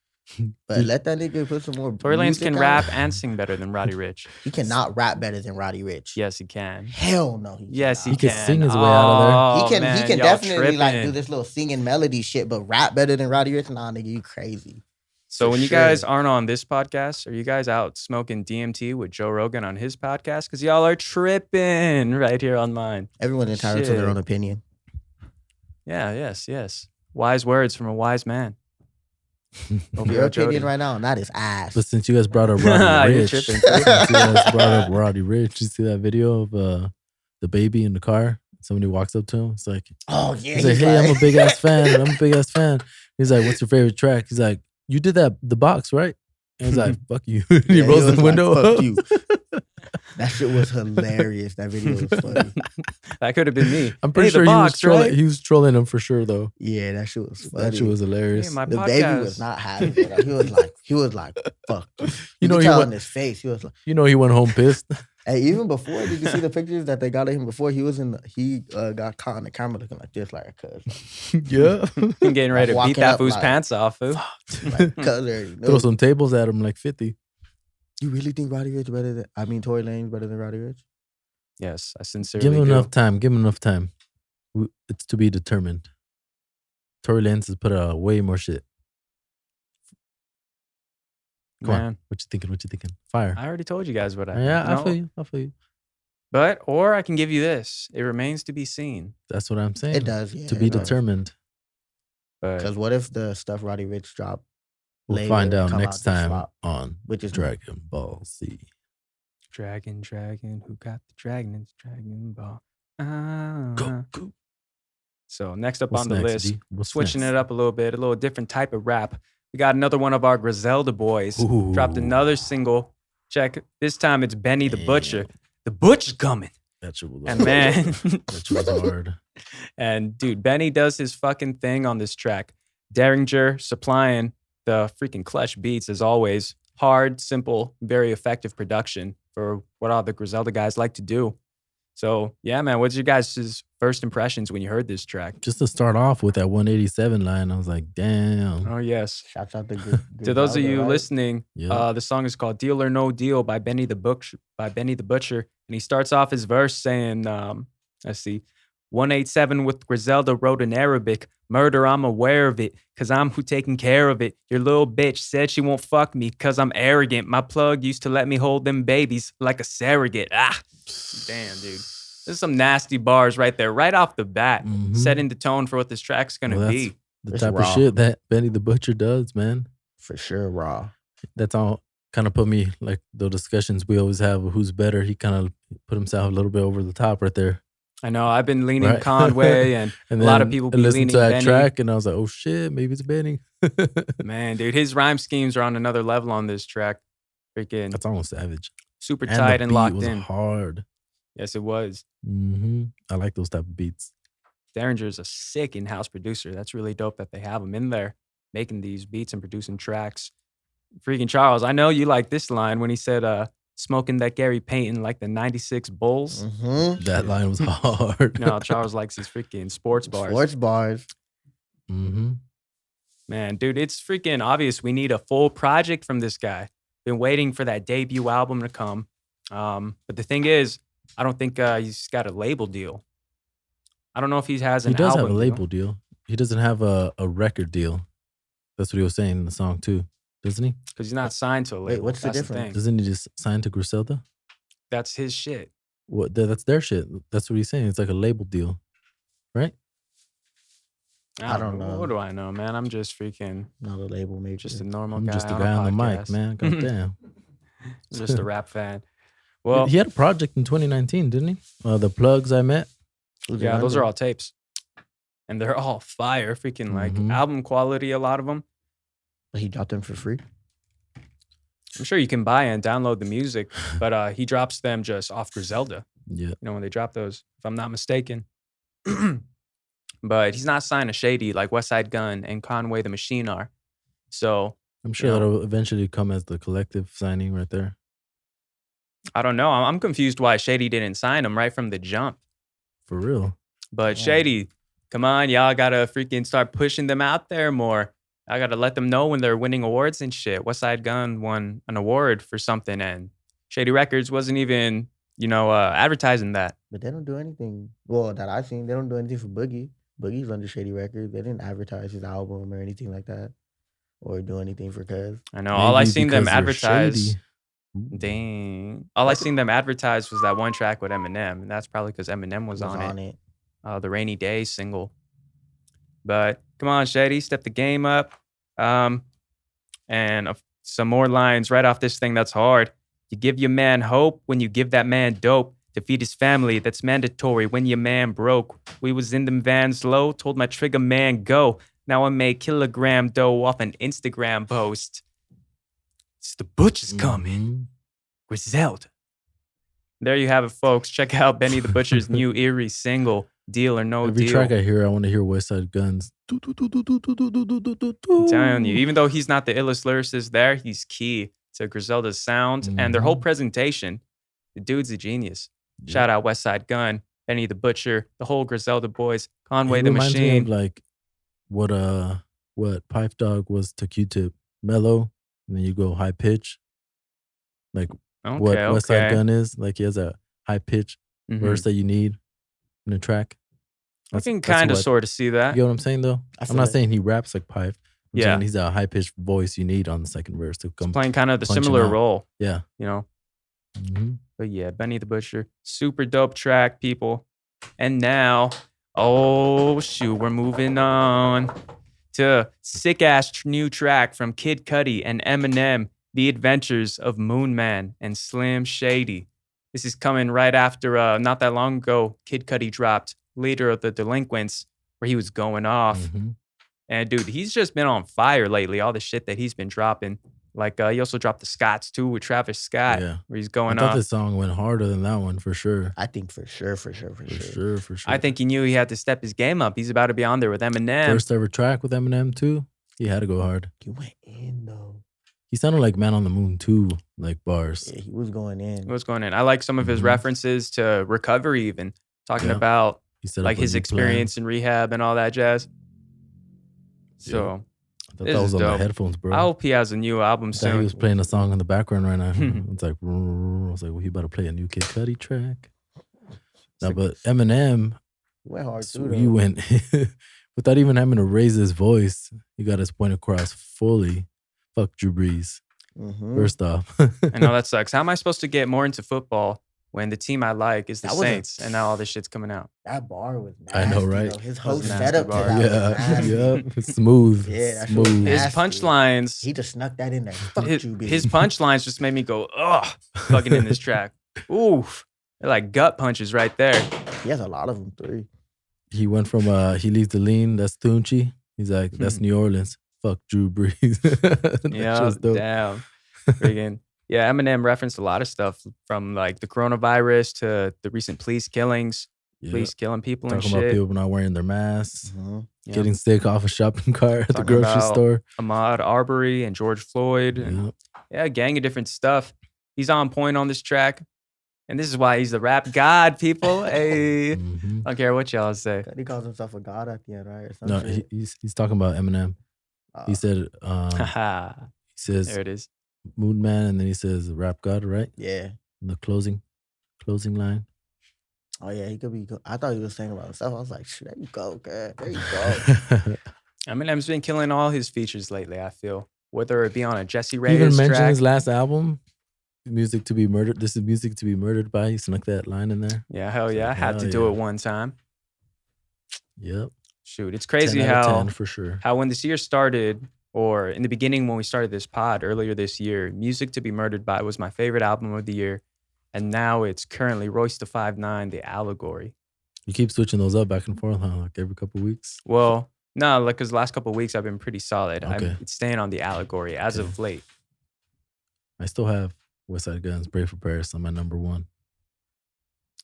But let that nigga put some more Tory Lanez music can out. rap and sing better than Roddy Ricch. He cannot rap better than Roddy Ricch. Yes, he can. Hell no. Yes, he cannot. He can. can sing his way out of there. Oh, He can man, he can y'all definitely like tripping. do this little singing melody shit, but rap better than Roddy Ricch? Nah, nigga, you crazy. So For when you guys sure. aren't on this podcast, are you guys out smoking DMT with Joe Rogan on his podcast? Because y'all are tripping right here on mine. Everyone's entitled to their Shit. own opinion. Yeah, yes. Wise words from a wise man. Your opinion right now, and that is ass. But since you guys brought up Roddy You're Ricch, tripping. since you guys brought up Roddy Ricch, you see that video of the baby in the car? Somebody walks up to him. It's like, Oh yeah, he's like, hey, I'm a big ass fan. I'm a big ass fan. He's like, what's your favorite track? He's like, you did the box, right? And he's like, fuck you. He Yeah, rolls was the window like, up. Fuck you. That shit was hilarious. That video was funny. That could have been me. I'm pretty Hey, the sure box, he was trolling. right? He was trolling him for sure, though. Yeah, that shit was funny. That shit was hilarious. Hey, my The podcast. baby was not happy. With that. He was like, fuck. You know, could he tell went- in his face. He was like, You know, he went home pissed. hey, even before, did you see the pictures that they got of him before? He got caught on the camera looking like this, like a cuz. Yeah. I'm getting ready to beat Walking that up fool's like- pants off, fool. Like, cuz already Throw knew. some tables at him like 50. You really think Roddy Ricch better than? I mean, Tory Lanez better than Roddy Ricch? Yes, I sincerely Give him do. enough time. Give him enough time. It's to be determined. Tory Lanez has put out way more shit. Come on. Man, What you thinking? What you thinking? Fire. I already told you guys what I Yeah, I know. feel you. I feel you. But, or I can give you this. It remains to be seen. That's what I'm saying. It does. Yeah, To be it does. determined. But Because what if the stuff Roddy Ricch dropped? We'll later find out come next to time flop, on which is Dragon Ball Z. Dragon, who got the dragon? It's Dragon Ball. Go, go. So next up What's on the next, list, D? What's switching next? it up a little bit, a little different type of rap. We got another one of our Griselda boys. Ooh. Dropped another single. Check. This time it's Benny the Butcher. Damn. The Butcher's coming. That shit was And man, that shit was hard. and dude, Benny does his fucking thing on this track. Derringer supplying the freaking clutch beats as always. Hard, simple, very effective production for what all the Griselda guys like to do. So yeah, man, what's your guys' first impressions when you heard this track? Just to start off with that 187 line, I was like, damn. Oh yes. Shouts out to To those of Griselda, you right? listening, Yeah. the song is called "Deal or No Deal" by Benny the Butcher. And he starts off his verse saying, "Let's see, 187 with Griselda wrote in Arabic. Murder, I'm aware of it, cause I'm who taking care of it. Your little bitch said she won't fuck me, cause I'm arrogant. My plug used to let me hold them babies like a surrogate. Ah, damn, dude." There's some nasty bars right there, right off the bat, Mhm. setting the tone for what this track's gonna Well, be. The It's type raw. of shit that Benny the Butcher does, man. For sure, raw. That's all kind of put me like the discussions we always have of who's better. He kind of put himself a little bit over the top right there. I know I've been leaning Right. Conway, and And a lot of then people I be listened leaning to that Benny. track and I was like, oh shit, maybe it's Benny. Man, dude, his rhyme schemes are on another level on this track. Freaking That's almost savage. super And tight the and beat locked was in. hard. Yes, it was. I like those type of beats. Derringer's a sick in-house producer. That's really dope that they have him in there making these beats and producing tracks. Freaking Charles, I know you like this line when he said, smoking that Gary Payton like the 96 Bulls. Mm-hmm. That line was hard. No, Charles likes his freaking sports bars. Sports bars. Mm-hmm. Man, dude, it's freaking obvious we need a full project from this guy. Been waiting for that debut album to come. But the thing is, I don't think he's got a label deal. I don't know if he has an He does album have a deal. label deal. He doesn't have a record deal. That's what he was saying in the song too, doesn't he? Because he's not signed to a label. Wait, what's the That's difference? thing. Doesn't he just sign to Griselda? That's his shit. What? That's their shit. That's what he's saying. It's like a label deal, right? I don't know. What do I know, man? I'm just freaking Not a label, maybe. just a normal I'm guy. just a on guy on the mic, podcast. man. Goddamn. Just a rap fan. Well, He had a project in 2019, didn't he? The plugs I met. Who's it yeah, those under? are all tapes. And they're all fire. Freaking like Mhm. album quality, a lot of them. But he dropped them for free. I'm sure you can buy and download the music, but he drops them just off Griselda. Yeah. You know, when they drop those, if I'm not mistaken. But he's not signed to Shady like Westside Gun and Conway the Machine are. So I'm sure Yeah. that'll eventually come as the collective signing right there. I don't know. I'm confused why Shady didn't sign him right from the jump. For real. But Yeah. Shady, come on, y'all gotta freaking start pushing them out there more. I gotta let them know when they're winning awards and shit. Westside Gun won an award for something, and Shady Records wasn't even, advertising that. But they don't do anything. Well, that I've seen, they don't do anything for Boogie. Boogie's under Shady Records. They didn't advertise his album or anything like that, or do anything for Cuz. I know. All I Maybe seen them because they're advertise. shady. Ooh. Dang. All I seen them advertise was that one track with Eminem, and that's probably because Eminem was on it. The Rainy Day single. But come on, Shady, step the game up. And some more lines right off this thing that's hard. You give your man hope when you give that man dope. To feed his family, that's mandatory when your man broke. We was in them vans low, told my trigger man go. Now I make kilogram dough off an Instagram post. It's the butcher's coming. Mhm. Griselda. There you have it, folks. Check out Benny the Butcher's new eerie single, Deal or No Every Deal. track I hear, I want to hear Westside Guns. I'm telling you, even though he's not the illest lyricist there, he's key to Griselda's sound and their whole presentation. The dude's a genius. Yeah. Shout out Westside Gun, Benny the Butcher, the whole Griselda boys, Conway He the reminds me Machine. of like what Pipe Dog was to Q-Tip, mellow, and then you go high pitch. Like what Westside Gun is, like he has a high pitch Mhm. verse that you need in a track. I can that's kind of what- sort of see that. You get what I'm saying though? I I'm feel not it. saying he raps like Pipe. I'm Yeah. saying he's a high pitched voice you need on the second verse to come. Playing kind of the punching similar out. role, Yeah. you know. Mhm. But yeah, Benny the Butcher, super dope track, people. And now, oh shoot, we're moving on to sick-ass new track from Kid Cudi and Eminem, The Adventures of Moon Man and Slim Shady. This is coming right after, not that long ago, Kid Cudi dropped Leader of the Delinquents, where he was going off. Mm-hmm. And dude, he's just been on fire lately, all the shit that he's been dropping. Like, he also dropped the Scotts too with Travis Scott, where he's going I thought off. this song went harder than that one for sure. I think for sure. For sure. I think he knew he had to step his game up. He's about to be on there with Eminem. First ever track with Eminem too. He had to go hard. He went in though. He sounded like Man on the Moon too, like bars. Yeah, he was going in. What's going on? I like some of his references to recovery, even talking about He said like his experience in rehab and all that jazz. So I thought this that was is on dope. the headphones, bro. I hope he has a new album I thought he soon. was playing a song in the background right now. It's like, I was like, well, he about to play a new Kid Cudi track. No, but Eminem, He went hard too. he Though. went without even having to raise his voice. He got his point across fully. Fuck Drew Brees. Mhm. First off, I know that sucks. How am I supposed to get more into football when the team I like is the That was a- Saints and now all this shit's coming out? That bar was nasty. I know, right? Though. His That was whole a nasty setup to bar. that was nasty. yeah, smooth, Yeah, that shit was smooth. His nasty. punchlines, He just snuck that in there. Fuck his, you, bitch. his punchlines just made me go, ugh, fucking in this track. Oof. They're like gut punches right there. He has a lot of them. 3. He went from he leaves the lean. That's Tunchi. He's like, that's New Orleans. Fuck Drew Brees. That Yeah, shit's dope. damn. Friggin'. Yeah, Eminem referenced a lot of stuff from like the coronavirus to the recent police killings, Yeah. police killing people and Talking about shit. people not wearing their masks, Yeah. getting sick off a shopping cart at the Talking grocery about store. Ahmaud Arbery and George Floyd. And, Yeah. a gang of different stuff. He's on point on this track. And this is why he's the rap god, people. Hey. Mhm. I don't care what y'all say. He calls himself a god at the end, right? Or some No, shit. he's talking about Eminem. He said, Haha. he says There it is. Mood Man, and then he says rap god, right? Yeah. In the closing line. Oh yeah, he could be. I thought he was saying about himself. I was like, there you go, girl. There you go. Eminem's been killing all his features lately, I feel. Whether it be on a Jesse Reyes Even mentioned track. his last album, Music to Be Murdered. This is Music to Be Murdered By. He snuck that line in there. Yeah, hell yeah. I had to Hell do yeah. it one time. Yep. Shoot, it's crazy 10 out of how 10 for sure. how when this year started, or in the beginning when we started this pod earlier this year, Music to Be Murdered By was my favorite album of the year. And now it's currently Royce the 5'9", The Allegory. You keep switching those up back and forth, huh? Like every couple of weeks. Well, no, like because the last couple of weeks I've been pretty solid. Okay. It's staying on The Allegory as of late. I still have West Side Guns, Pray for Paris on my number 1.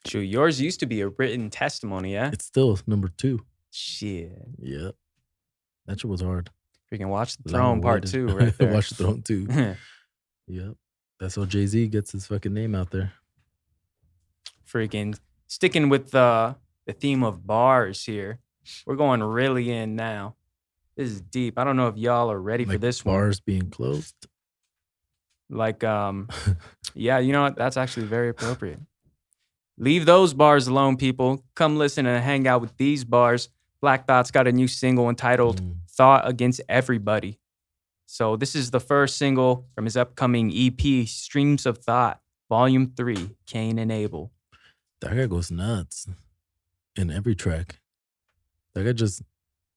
Shoot, yours used to be a written testimony, yeah? It's still number 2. Shit. Yep. That shit was hard. Freaking Watch the Long Throne Part awaited. 2 right there. Watch the Throne 2. Yep. That's how Jay-Z gets his fucking name out there. Freaking sticking with the theme of bars here. We're going really in now. This is deep. I don't know if y'all are ready for Like this one. bars being closed. Like, yeah, you know what? That's actually very appropriate. Leave those bars alone, people. Come listen and hang out with these bars. Black Thought's got a new single entitled Thought Against Everybody. So this is the first single from his upcoming EP, Streams of Thought, Volume 3, Cain and Abel. That guy goes nuts in every track. That guy just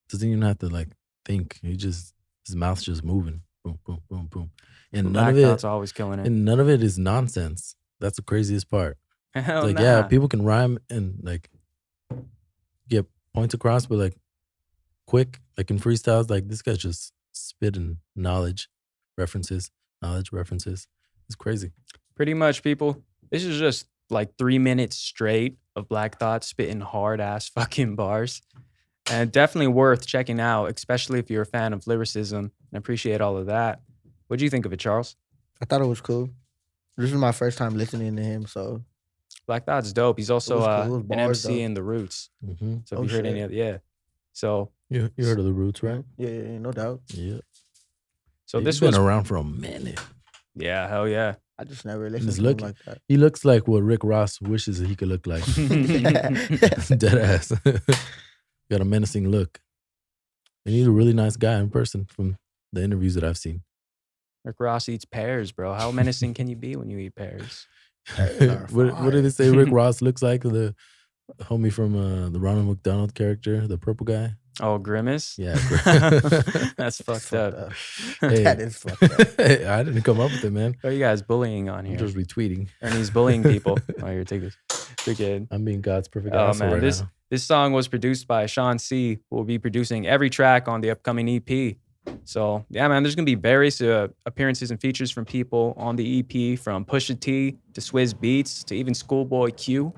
doesn't even have to like think. His mouth's just moving. Boom, boom, boom, boom. And Black none of Thought's it always killing it. and none of it is nonsense. That's the craziest part. Hell Like, nah. yeah, people can rhyme and like get points across, but like quick, like in freestyles, like this guy's just spitting knowledge references. It's crazy. Pretty much, people. This is just like 3 minutes straight of Black Thought spitting hard ass fucking bars. And definitely worth checking out, especially if you're a fan of lyricism and appreciate all of that. What do you think of it, Charles? I thought it was cool. This is my first time listening to him, so Black Thought's dope. He's also was cool. It was an bars, MC though. in The Roots. Mm-hmm. So if Oh, you heard shit. any of yeah. So You heard of the Roots, right? yeah, no doubt. Yeah. so He's this been was around for a minute. yeah, hell yeah. I just never listened Just to him look- like that. He looks like what Rick Ross wishes he could look like. Dead ass. Got a menacing look. And he's a really nice guy in person from the interviews that I've seen. Rick Ross eats pears, bro. How menacing can you be when you eat pears? what did they say Rick Ross looks like? The homie from the Ronald McDonald character, the purple guy. Oh, Grimace? Yeah. That's fucked up. Hey. That is fucked up. Hey, I didn't come up with it, man. What are you guys bullying on I'm here? just retweeting. Ernie's bullying people. Oh, here, take this. Freaking. I'm being God's perfect Oh, asshole man. right now. This song was produced by Sean C., who will be producing every track on the upcoming EP. So, yeah, man, there's going to be various appearances and features from people on the EP, from Pusha T to Swizz Beatz to even Schoolboy Q.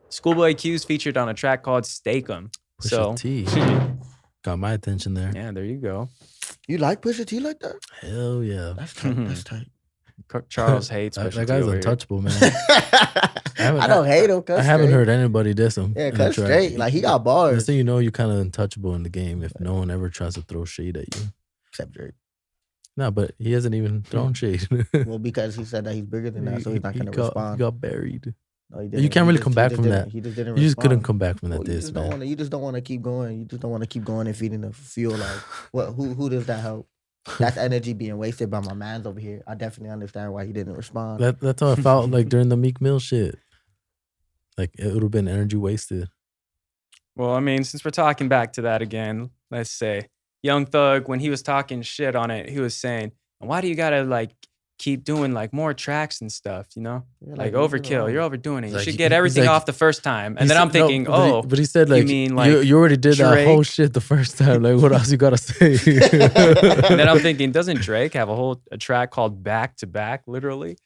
Schoolboy Q is featured on a track called Stake'em. Pusha T. Got my attention there. Yeah, there you go. You like Pusha T like that? Hell yeah. That's tight. That's tight. Charles hates Pusha T. That guy's over here. untouchable, man. I don't hate him. I haven't heard anybody diss him. Yeah, in a cut track. straight. Like, he got bars. Just so you know, you're kind of untouchable in the game if no one ever tries to throw shade at you. Except Drake. No, but he hasn't even thrown shade. Well, because he said that he's bigger than that, so he's not going to respond. He got buried. No, he You didn't. can't He really just- come he back just from didn't- that. He just didn't You just couldn't respond. come back from that Well, you diss, just don't man. want to. You just don't want to keep going. You just don't want to keep going and feeding the fuel. Like, what? Who does that help? That's energy being wasted by my man's over here. I definitely understand why he didn't respond. That's how I felt like during the Meek Mill shit. Like, it would have been energy wasted. Well, I mean, since we're talking back to that again, let's say Young Thug, when he was talking shit on it, he was saying, why do you gotta like keep doing like more tracks and stuff, you know? Yeah, Like leave it overkill. alone. You're overdoing it. You Like, should he- get he's everything like- off the first time. And He then said- I'm thinking, no, but he said, you like, mean, like, you already did that whole Drake? shit the first time. Like, what else you gotta say? and then I'm thinking, doesn't Drake have a track called Back to Back, literally?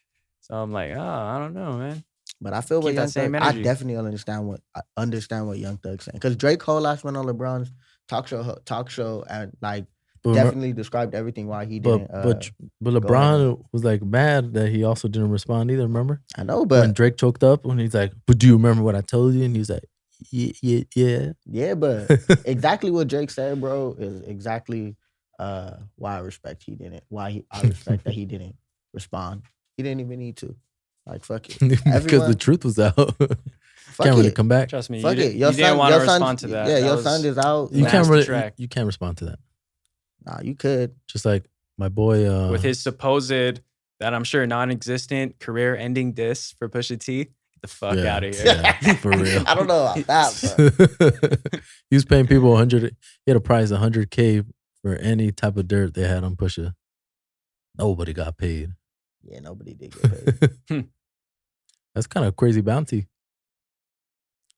So I'm like, oh, I don't know, man. But I feel what Keep that Young same Thug. I energy. definitely understand what Young Thug's saying, because Drake whole last went on LeBron's talk show and like But definitely described everything why he But didn't. but LeBron was like mad that he also didn't respond either. Remember I know, when but Drake choked up when he's like, "But do you remember what I told you?" And he's like, "Yeah." yeah, but exactly what Drake said, bro, is exactly why I respect he didn't. I respect that he didn't respond. He didn't even need to. Like, fuck it. Because Everyone- the truth was out. Fuck Can't really it. come back. Trust me, Fuck you, it. Your you didn't son- want to your son- respond to that. Yeah, That your was- son is out. You can't Nasty really. track. You can't respond to that. Nah, you could. Just like my boy. with his supposed, that I'm sure non-existent career-ending diss for Pusha T. Get the fuck Yeah, out of here. yeah, for real. I don't know about that, but He was paying people 100. He had a price $100K for any type of dirt they had on Pusha. Nobody got paid. yeah, nobody did get paid. That's kind of a crazy bounty.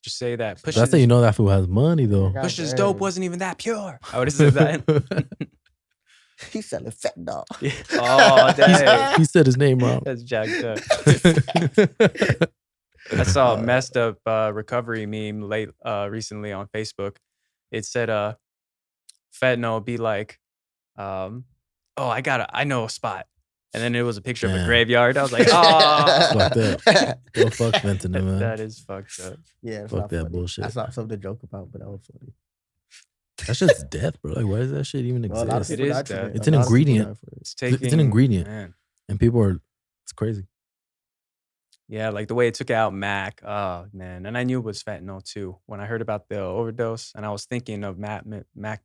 Just say that. That's how you know that fool has money though. God Pusha's damn. dope wasn't even that pure. I would have said that. He's selling fat dog. Oh, dang. He said his name wrong. That's jacked up. I saw a messed up recovery meme recently on Facebook. It said fentanyl be like, I know a spot. And then it was a picture of a Damn. graveyard. I was like, oh. Fuck that. Go fuck fentanyl, man. That is fucked up. Yeah, it's Fuck not that funny. bullshit. That's not something to joke about, but that was funny. That shit's death, bro. Like, why does that shit even Well, a lot of exist? It people is died from death. it. It's A an lot of people ingredient. died from it. It's taking. It's an ingredient. Man. And people are, it's crazy. Yeah, like the way it took out Mac. Oh, man. And I knew it was fentanyl too when I heard about the overdose. And I was thinking of Mac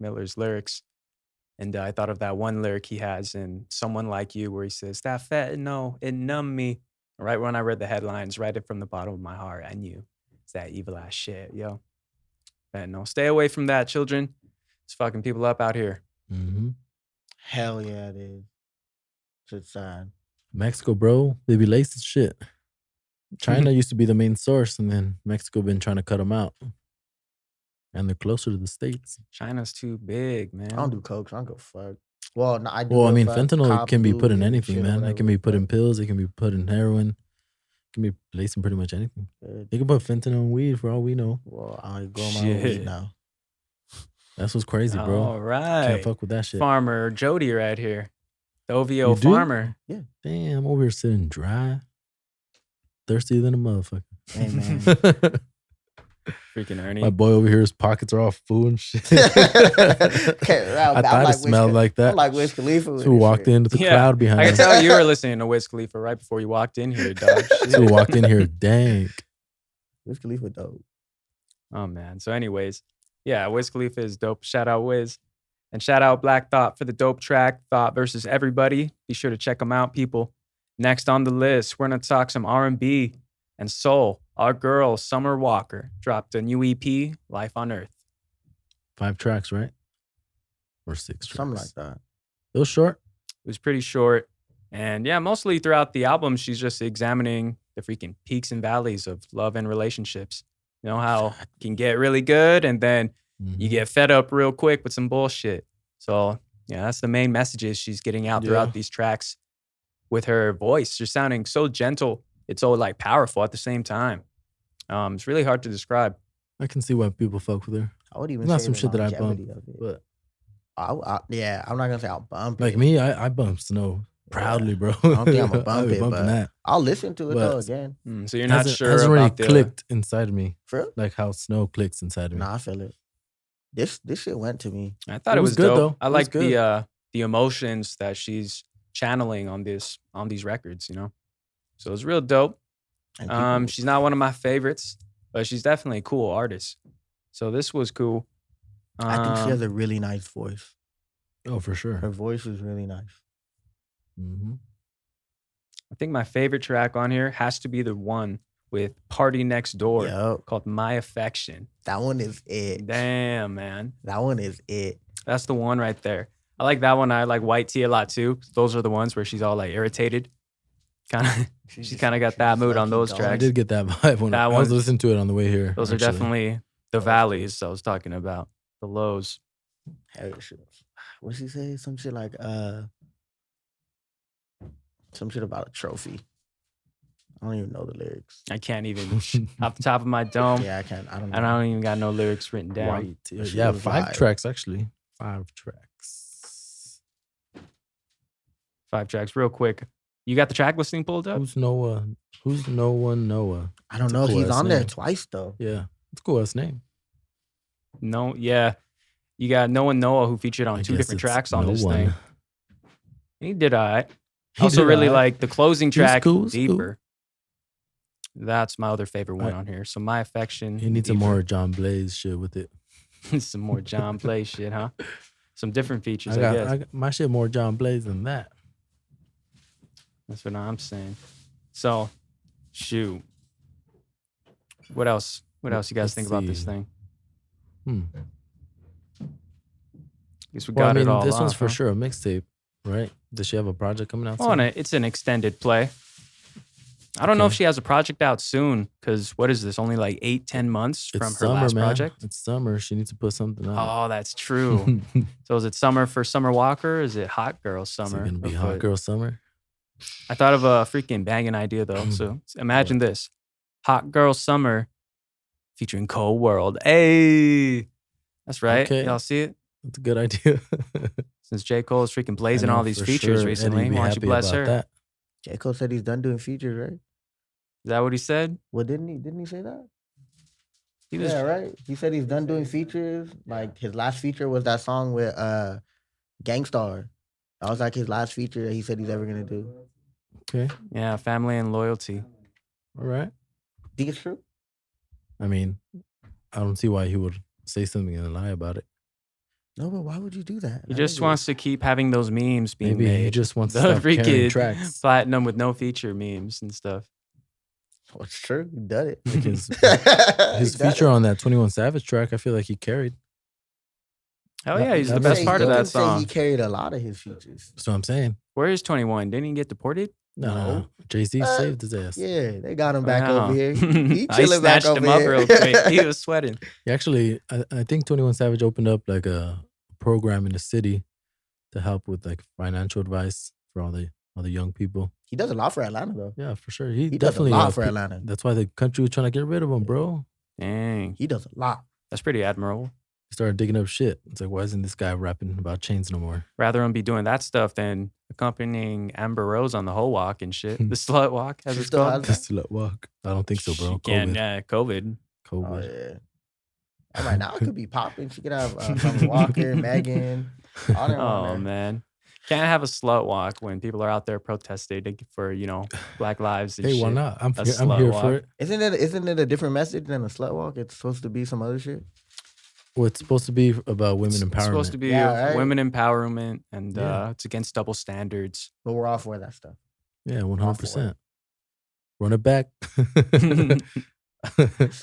Miller's lyrics. And I thought of that one lyric he has in Someone Like You where he says, that fentanyl, it numbed me. Right when I read the headlines, right from the bottom of my heart, I knew it's that evil ass shit, yo. Fentanyl. Stay away from that, children. It's fucking people up out here. Mm-hmm. Hell yeah, it is. It's sad. Mexico, bro, they be laced as shit. China used to be the main source, and then Mexico been trying to cut them out. And they're closer to the States. China's too big, man. I don't do coke, so I don't give a fuck. Well, no, I do. Well, I give a mean, fuck. fentanyl Cop can be blue put in and anything, shit or man. It whatever can be the put in fuck. pills. It can be put in heroin. It can be laced in pretty much anything. Good. They can put fentanyl in weed for all we know. Well, I grow my own Shit. weed now. That's what's crazy, bro. All right. Can't fuck with that shit. Farmer Jody right here. The OVO You do? farmer. Damn, I'm over here sitting dry. Thirstier than a motherfucker. Hey, man. Freaking Ernie. My boy over here, his pockets are all full and shit. Okay, I thought it smelled like that. I'm like Wiz Khalifa. with So this walked shit. into the Yeah, cloud behind I can us. tell you were listening to Wiz Khalifa right before you walked in here, dog. So walked in here dank. Wiz Khalifa dope. Oh, man. So anyways, yeah, Wiz Khalifa is dope. Shout out Wiz. And shout out Black Thought for the dope track, Thought versus Everybody. Be sure to check them out, people. Next on the list, we're going to talk some R&B and soul. Our girl, Summer Walker, dropped a new EP, Life on Earth. 5 tracks, right? or 6 tracks. Something like that. It was short. It was pretty short. And yeah, mostly throughout the album, she's just examining the freaking peaks and valleys of love and relationships. You know how it can get really good and then you get fed up real quick with some bullshit. So yeah, that's the main messages she's getting out throughout these tracks with her voice. She's sounding so gentle. It's so like powerful at the same time. It's really hard to describe. I can see why people fuck with her. I would even Not say some the shit that I bump, longevity of it. but Yeah, I'm not gonna say I'll bump like it. me, I bump Snow proudly, bro. I don't think I'm gonna bump I'll be it, bumping but that. I'll listen to it But- though again. So you're not sure hasn't about really the clicked inside of me, For real? like how Snow clicks inside of me. Nah, I feel it. This shit went to me. I thought It it was was good, dope. though. I It was like good. the emotions that she's channeling on these records, you know. So it's real dope. And people- She's not one of my favorites, but she's definitely a cool artist. So this was cool. I think she has a really nice voice. Oh, for sure. Her voice is really nice. Mm-hmm. I think my favorite track on here has to be the one with Party Next Door Yup. called My Affection. That one is it. Damn, man. That one is it. That's the one right there. I like that one. I like White Tea a lot too. Those are the ones where she's all like irritated. Kind of. She's just- kinda got she's that just mood on low-key those going. I tracks. did get that vibe when That I was one- listening to it on the way here. Those are actually. definitely the valleys I was talking about. The lows. Hell, shit. What did she say? Some shit like some shit about a trophy. I don't even know the lyrics. I can't even off the top of my dome. Yeah, I can't. I don't know. And I don't even got no lyrics written down. White. That shit Yeah, was 5 vibe. tracks actually. 5 tracks. 5 tracks, real quick. You got the track listing pulled up? Who's Noah? Who's No One Noah? I don't It's a know if cool he's ass on there name. twice though. Yeah, it's a cool ass name. No, yeah. You got Noah Noah who featured on I 2 guess different it's tracks on No this One. thing. He did all right. He Also did really alright. like the closing He was track, cool, he was cool. Deeper. That's my other favorite one I- on here. So My Affection. He needs some Deeper. more John Blaze shit with it. Some more John Play shit, huh? Some different features, I I guess. got my shit more John Blaze than that. That's what I'm saying. So, shoot. What else? What else you guys Let's think about this see. thing? Hmm. Guess we Well, got I mean, it all. this one's off, for huh? sure a mixtape, right? Does she have a project coming out? Oh, soon? and it's an extended play. I don't know if Okay. she has a project out soon because what is this? Only like 8-10 months It's from her summer, last man. project. It's summer. She needs to put something out. Oh, that's true. So is it summer for Summer Walker? Or is it Hot Girl Is Summer? it gonna be Or Hot what? Girl Summer? I thought of a freaking banging idea though. So imagine this: Hot Girl Summer featuring Cold World. Hey, that's right. Okay. Y'all see it? That's a good idea. Since J. Cole is freaking blazing I know all these for features sure recently, Eddie'd be why don't you happy bless about her? that. J. Cole said he's done doing features, right? Is that what he said? Well, didn't he? Didn't he say that? He was Yeah, right. He said he's done doing features. Like his last feature was that song with Gangstar. That was like his last feature that he said he's ever gonna do. Okay. yeah, family and loyalty. All right. Think it's true? I mean, I don't see why he would say something and lie about it. No, but why would you do that? He just wants to keep having those memes being Maybe he made. just wants to The stop carrying freaking tracks. platinum with no feature memes and stuff. Well, it's true. He done it. Like his He done feature it. on that 21 Savage track, I feel like he carried. Hell That- yeah, he's that the makes best sense. part of You that can say song. He carried a lot of his features. That's what I'm saying. Where is 21? Didn't he get deported? No. Jay-Z saved his ass. Yeah, they got him back Wow. over here. He I chilling back snatched over him up here. real quick. He was sweating. He actually, I think 21 Savage opened up like a program in the city to help with like financial advice for all the young people. He does a lot for Atlanta though. Yeah, for sure. He, He does a definitely lot for Atlanta. That's why the country was trying to get rid of him, bro. Dang. He does a lot. That's pretty admirable. He started digging up shit. It's like, why isn't this guy rapping about chains no more? Rather him be doing that stuff than accompanying Amber Rose on the whole walk and shit. The slut walk, as She it's still called. has Just to let walk. I don't think so, bro. She can't, COVID. yeah, COVID. Oh COVID. yeah. And right now it could be popping. She could have Summer Walker, Megan. All them on Oh there. man. Can't have a slut walk when people are out there protesting for, Black lives and Hey, shit. why not? I'm A here slut for walk. it. Isn't it a different message than a slut walk? It's supposed to be some other shit. Well, it's supposed to be about women empowerment. It's supposed to be Yeah, right. women empowerment and Yeah. it's against double standards. But we're all for that stuff. Yeah, All for 100%. Run it back.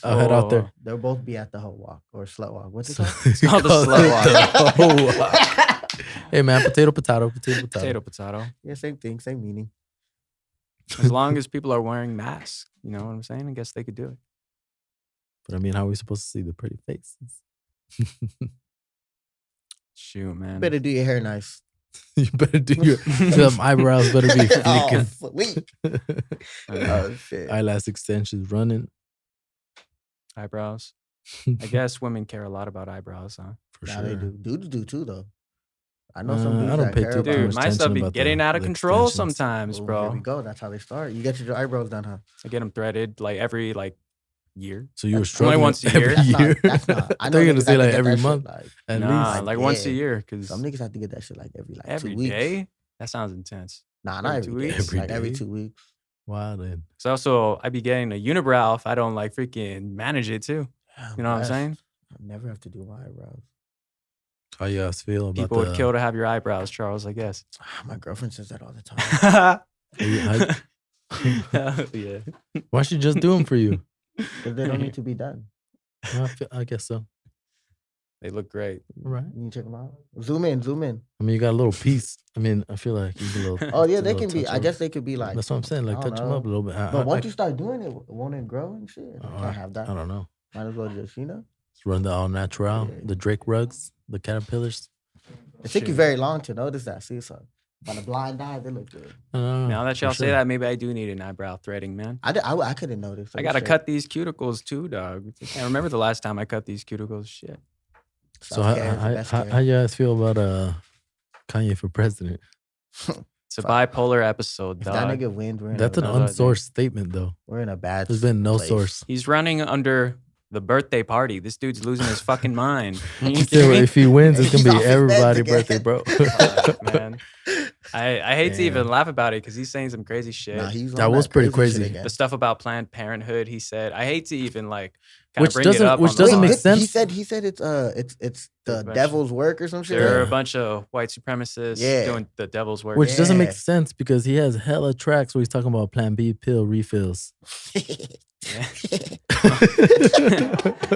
I'll head out there. They'll both be at the hoe walk or slut walk. What's it called? It's called the slut walk. Hey man, potato. Potato. Yeah, same thing, same meaning. As long as people are wearing masks, you know what I'm saying? I guess they could do it. But I mean, how are we supposed to see the pretty faces? Shoot, man. Better do your hair nice. You better do your eyebrows better be Oh, flicking. sweet. Oh, shit. Eyelash extensions running. Eyebrows. I guess women care a lot about eyebrows, huh? For Nah, sure. they do. Dudes do too, though. I know some dudes I don't that pay care too about Dude, much my attention stuff be about getting out of the control extensions. sometimes, Here bro. we go. That's how they start. You get your eyebrows done, huh? I get them threaded like every year. So you were Only struggling once a every year? That's year. That's not. I thought you were gonna niggas say have to like get every that shit, month like, at Nah, least. like once a yeah. year, because some niggas have to get that shit like every every 2 weeks. day. That sounds intense. Nah, not every 2 every day. weeks? Like every Every day? 2 weeks. Wow, then. So also, I be getting a unibrow if I don't like freaking manage it too. Damn, You know what I'm blessed. saying? I never have to do my eyebrows. How you guys feel about People would kill to have your eyebrows, Charles. I guess. My girlfriend says that all the time. Yeah. Why should just do them for you? Because they don't need to be done. I guess so. They look great. Right. You check them out. Zoom in. I mean, you got a little piece. I mean, I feel like you get a little. Oh yeah, it's a they little can be. touch I up. guess they could be like. That's what I'm saying. Like I don't touch them up a know. little bit. But once you start doing it, won't it grow and shit? I can't have that. I don't know. Might as well just Just run the all natural. Yeah. The Drake rugs, the caterpillars. It took you Shit. very long to notice that. See, so by the blind eye, they look good. Now that for y'all say sure. that, maybe I do need an eyebrow threading, man. I couldn't notice. I gotta cut these cuticles too, dog. I can't remember the last time I cut these cuticles. Shit. So how you guys feel about Kanye for president? It's a bipolar episode, If that dog. nigga wins, That's an no, no, unsourced statement, though. we're in a bad. There's been no place. source. He's running under the birthday party. This dude's losing his fucking mind. You So kidding me? if he wins, it's gonna He's be off his meds everybody's again. birthday, bro. Fuck, man. I hate to even Damn. laugh about it because he's saying some crazy shit. Nah, he's That on was pretty shit crazy. again. The stuff about Planned Parenthood, he said. I hate to even kind of bring it up. which on the doesn't make pod. sense. He said it's the bunch- devil's work or some shit. There are Yeah. a bunch of white supremacists Yeah. doing the devil's work. Which doesn't make Yeah. sense because he has hella tracks where he's talking about Plan B pill refills. Yeah.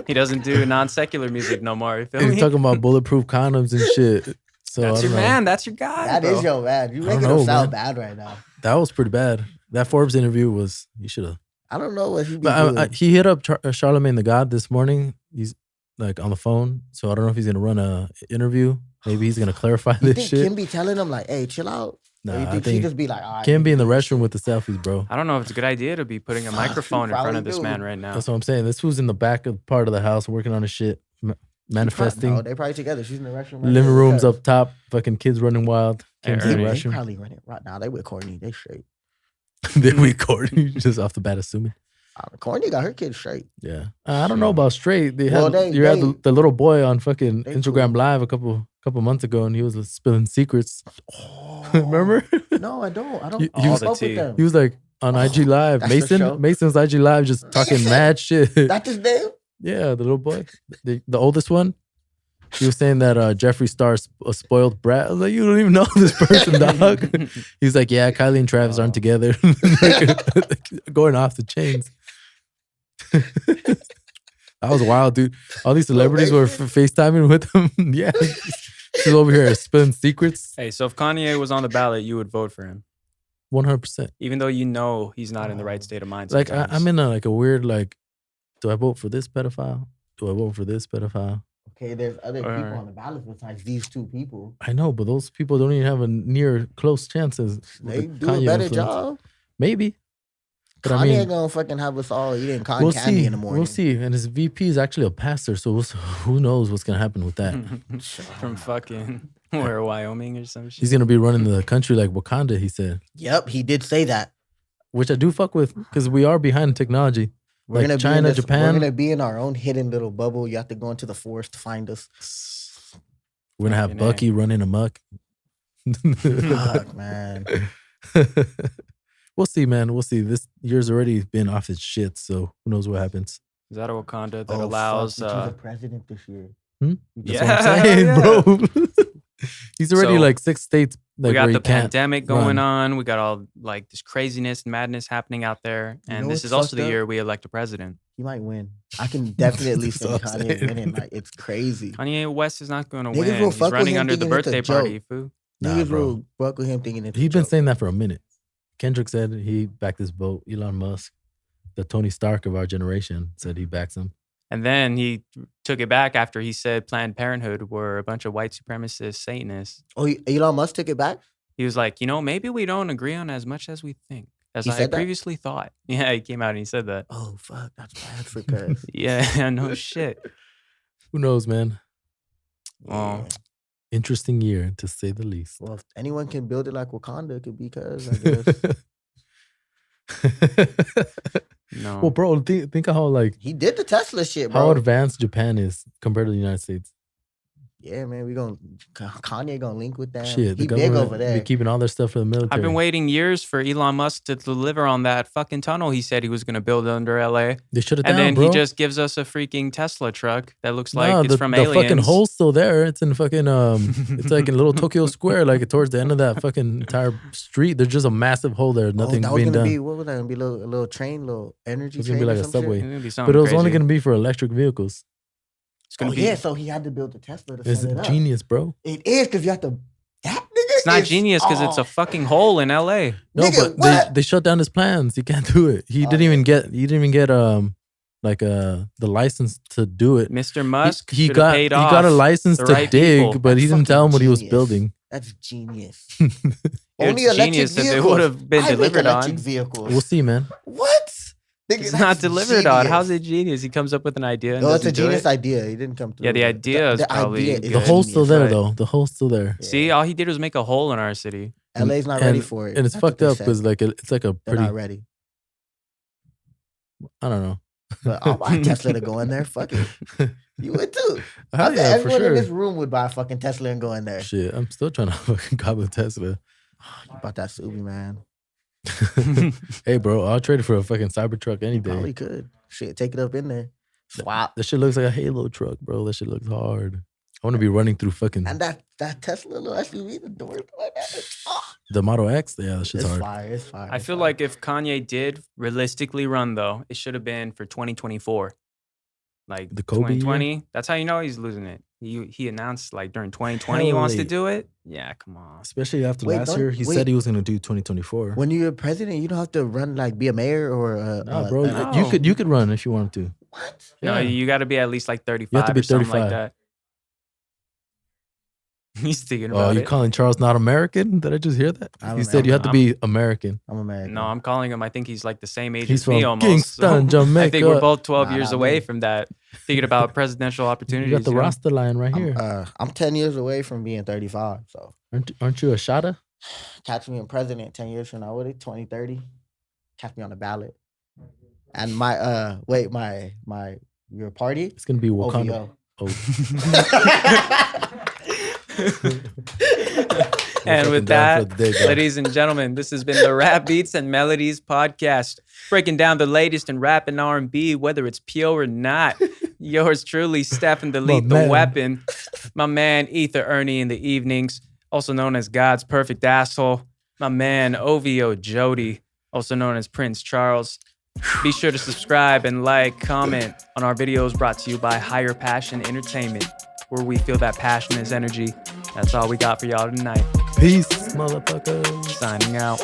He doesn't do non-secular music no more. You feel He's me? talking about bulletproof condoms and shit. So That's I your don't know. man. That's your guy. That bro. is your man. You I don't making him know, sound man. bad right now. That was pretty bad. That Forbes interview was, you should have. I don't know what he be But doing. he hit up Charlemagne the God this morning. He's like on the phone. So I don't know if he's going to run a interview. Maybe he's going to clarify you this think shit. Kim be telling him like, "Hey, chill out"? Nah, Or you I think he think just be like, "All right"? Kim be in the restroom with the selfies, bro. I don't know if it's a good idea to be putting a microphone in front probably of this do. man right now. That's what I'm saying. This fool's in the back of part of the house working on his shit, manifesting. No, they probably together. She's in the restroom. right Living there. rooms up top, fucking kids running wild. Kim's in the Ernie. They restroom. probably running right now. They with Courtney. They straight. They recording just off the bat, assuming. Courtney got her kids straight. Yeah, I don't know about straight. They Well, had they- you had they- the little boy on fucking they Instagram cool. Live a couple months ago, and he was spilling secrets. Remember? No, I don't. I don't. He I was- fuck with them. He was like on IG Live. That's the show? Mason's IG Live, just talking mad shit. That's his name. Yeah, the little boy, the oldest one. He was saying that Jeffree Star's a spoiled brat. I was like, you don't even know this person, dog. He's like, yeah, Kylie and Travis aren't together. Going off the chains. That was wild, dude. All these celebrities were FaceTiming with him. Yeah. He's over here spilling secrets. Hey, so if Kanye was on the ballot, you would vote for him, 100%. even though you know he's not in the right state of mind. Like, Sometimes. I'm in a weird, like, do I vote for this pedophile? Do I vote for this pedophile? Okay, there's other people Alright. on the ballot besides these two people. I know, but those people don't even have a near close chances. with They the do a Kanye better influence. job. Maybe. But Kanye I mean, gonna fucking have us all eating cotton we'll candy see. in the morning. We'll see. And his VP is actually a pastor, so who knows what's gonna happen with that? From fucking where, Wyoming or some shit. He's gonna be running the country like Wakanda. He said, Yep, he did say that. which I do fuck with because we are behind in technology. We're Like gonna China, be in this, Japan. We're gonna be in our own hidden little bubble. You have to go into the forest to find us. We're gonna have Fucking A. Bucky running amok. Fuck, man. We'll see, man. We'll see. This year's already been off its shit, so who knows what happens. Is that a Wakanda that Oh, allows? fuck, he's a president this year. That's Yeah, what I'm saying, yeah. bro. He's already So- like 6 states we Like, got where the you can't pandemic going run. on. We got all like this craziness, madness happening out there. You And know this what's is also fucked the up? year we elect a president. He might win. I can definitely That's see what I'm Kanye saying. winning. Like, it's crazy. Kanye West is not going to Niggas win. will He's fuck with running him under the thinking it's a birthday joke. party, fool. Nah, Niggas bro. will fuck with him thinking it's He's a been joke. saying that for a minute. Kendrick said he backed this vote. Elon Musk, the Tony Stark of our generation, said he backs him. And then he took it back after he said Planned Parenthood were a bunch of white supremacist Satanists. Oh, Elon Musk took it back? He was like, maybe we don't agree on as much as we think, as He I said that? previously thought. Yeah, he came out and he said that. Oh, fuck. That's bad for cuz. Yeah, no shit. Who knows, man? Well, Yeah. Interesting year, to say the least. Well, if anyone can build it like Wakanda, it could be cuz, I guess. no. Well, bro, think of how like He did the Tesla shit, bro. how advanced Japan is compared to the United States. Yeah, man, Kanye gonna link with them. Shit, the He big government over there. be keeping all their stuff for the military. I've been waiting years for Elon Musk to deliver on that fucking tunnel he said he was going to build under LA. They shut it And down, then bro. he just gives us a freaking Tesla truck that looks like No, it's the, from the Aliens. fucking hole's still there. It's in fucking it's like in little Tokyo Square, like towards the end of that fucking entire street. There's just a massive hole there. Nothing's that was being gonna done. be, what was that gonna be? A little train, little energy It's train. gonna be like or a some shit? subway. It's gonna be But something it was only crazy. gonna be for electric vehicles. It's gonna Oh be. yeah, so he had to build a Tesla to It's set it up. genius, bro. It is because you have to. That nigga. It's not genius because it's a fucking hole in LA. No, Nigga, but what? they shut down his plans. He can't do it. He Oh, didn't yeah. even get the license to do it. Mr. Musk He should got have paid off. a license the to right dig, people. but he That's didn't tell him what he was fucking building. That's genius. It's genius if it would have been delivered electric on. vehicles. We'll see, man. What? Nigga, It's that's not delivered on. genius. How's it genius? He comes up with an idea and No, it's a doesn't do genius it. idea. He didn't come through. Yeah, the with it. idea is probably idea good. The hole's still genius. there, right. though. The hole's still there. Yeah. See, all he did was make a hole in our city. LA's not ready for it. And it's That's what fucked they up said. because it's like a They're pretty. not ready. I don't know. But I'll buy a Tesla to go in there. Fuck it. You would too. I Hell think yeah, for everyone in sure. this room would buy a fucking Tesla and go in there. Shit, I'm still trying to fucking cop a Tesla. You bought that Subi, man. Hey, bro, I'll trade it for a fucking Cybertruck any day. Probably could. Shit, take it up in there. Swap. That shit looks like a Halo truck, bro. That shit looks hard. I want to be running through fucking And that Tesla little SUV, the doors like that. Oh, the Model X. Yeah, that shit's it's hard. fire. It's fire. I it's feel fire. like if Kanye did realistically run, though, it should have been for 2024. Like The Kobe year? 2020. That's how you know he's losing it. He announced like during 2020 he Hell wants to yeah. do it. Yeah, come on. Especially after Wait, last don't- year, he wait. said he was gonna do 2024. when you're president, you don't have to run like be a mayor or Nah, bro, no. you could run if you wanted to. what? No, Yeah. you got to be at least like 35 You have to be or something like 35. that. He's thinking Oh, about you it. calling Charles not American? Did I just hear that? I'm He said you have to American. be American. I'm American. No, I'm calling him. I think he's like the same age He's as me from almost. Kingston, Jamaica. I think we're both 12 Nah, years not away me. from that. Thinking about presidential You opportunities. got the you know? Rasta line right here. I'm 10 years away from being 35. So Aren't you a shotta? catch me in president 10 years from now. What is it? 2030? Catch me on the ballot. And my your party? It's gonna be Wakanda. OVO. And fucking with down for that, the day, dog. ladies and gentlemen, this has been the Rap Beats and Melodies podcast, breaking down the latest in rap and R&B, whether it's pure or not. Yours truly, Stephen the Lethal man. Weapon, my man Ether Ernie in the evenings, also known as God's Perfect Asshole, my man OVO Jody, also known as Prince Charles. Be sure to subscribe and like, comment on our videos brought to you by Higher Passion Entertainment, where we feel that passion is energy. That's all we got for y'all tonight. Peace, motherfuckers. Signing out.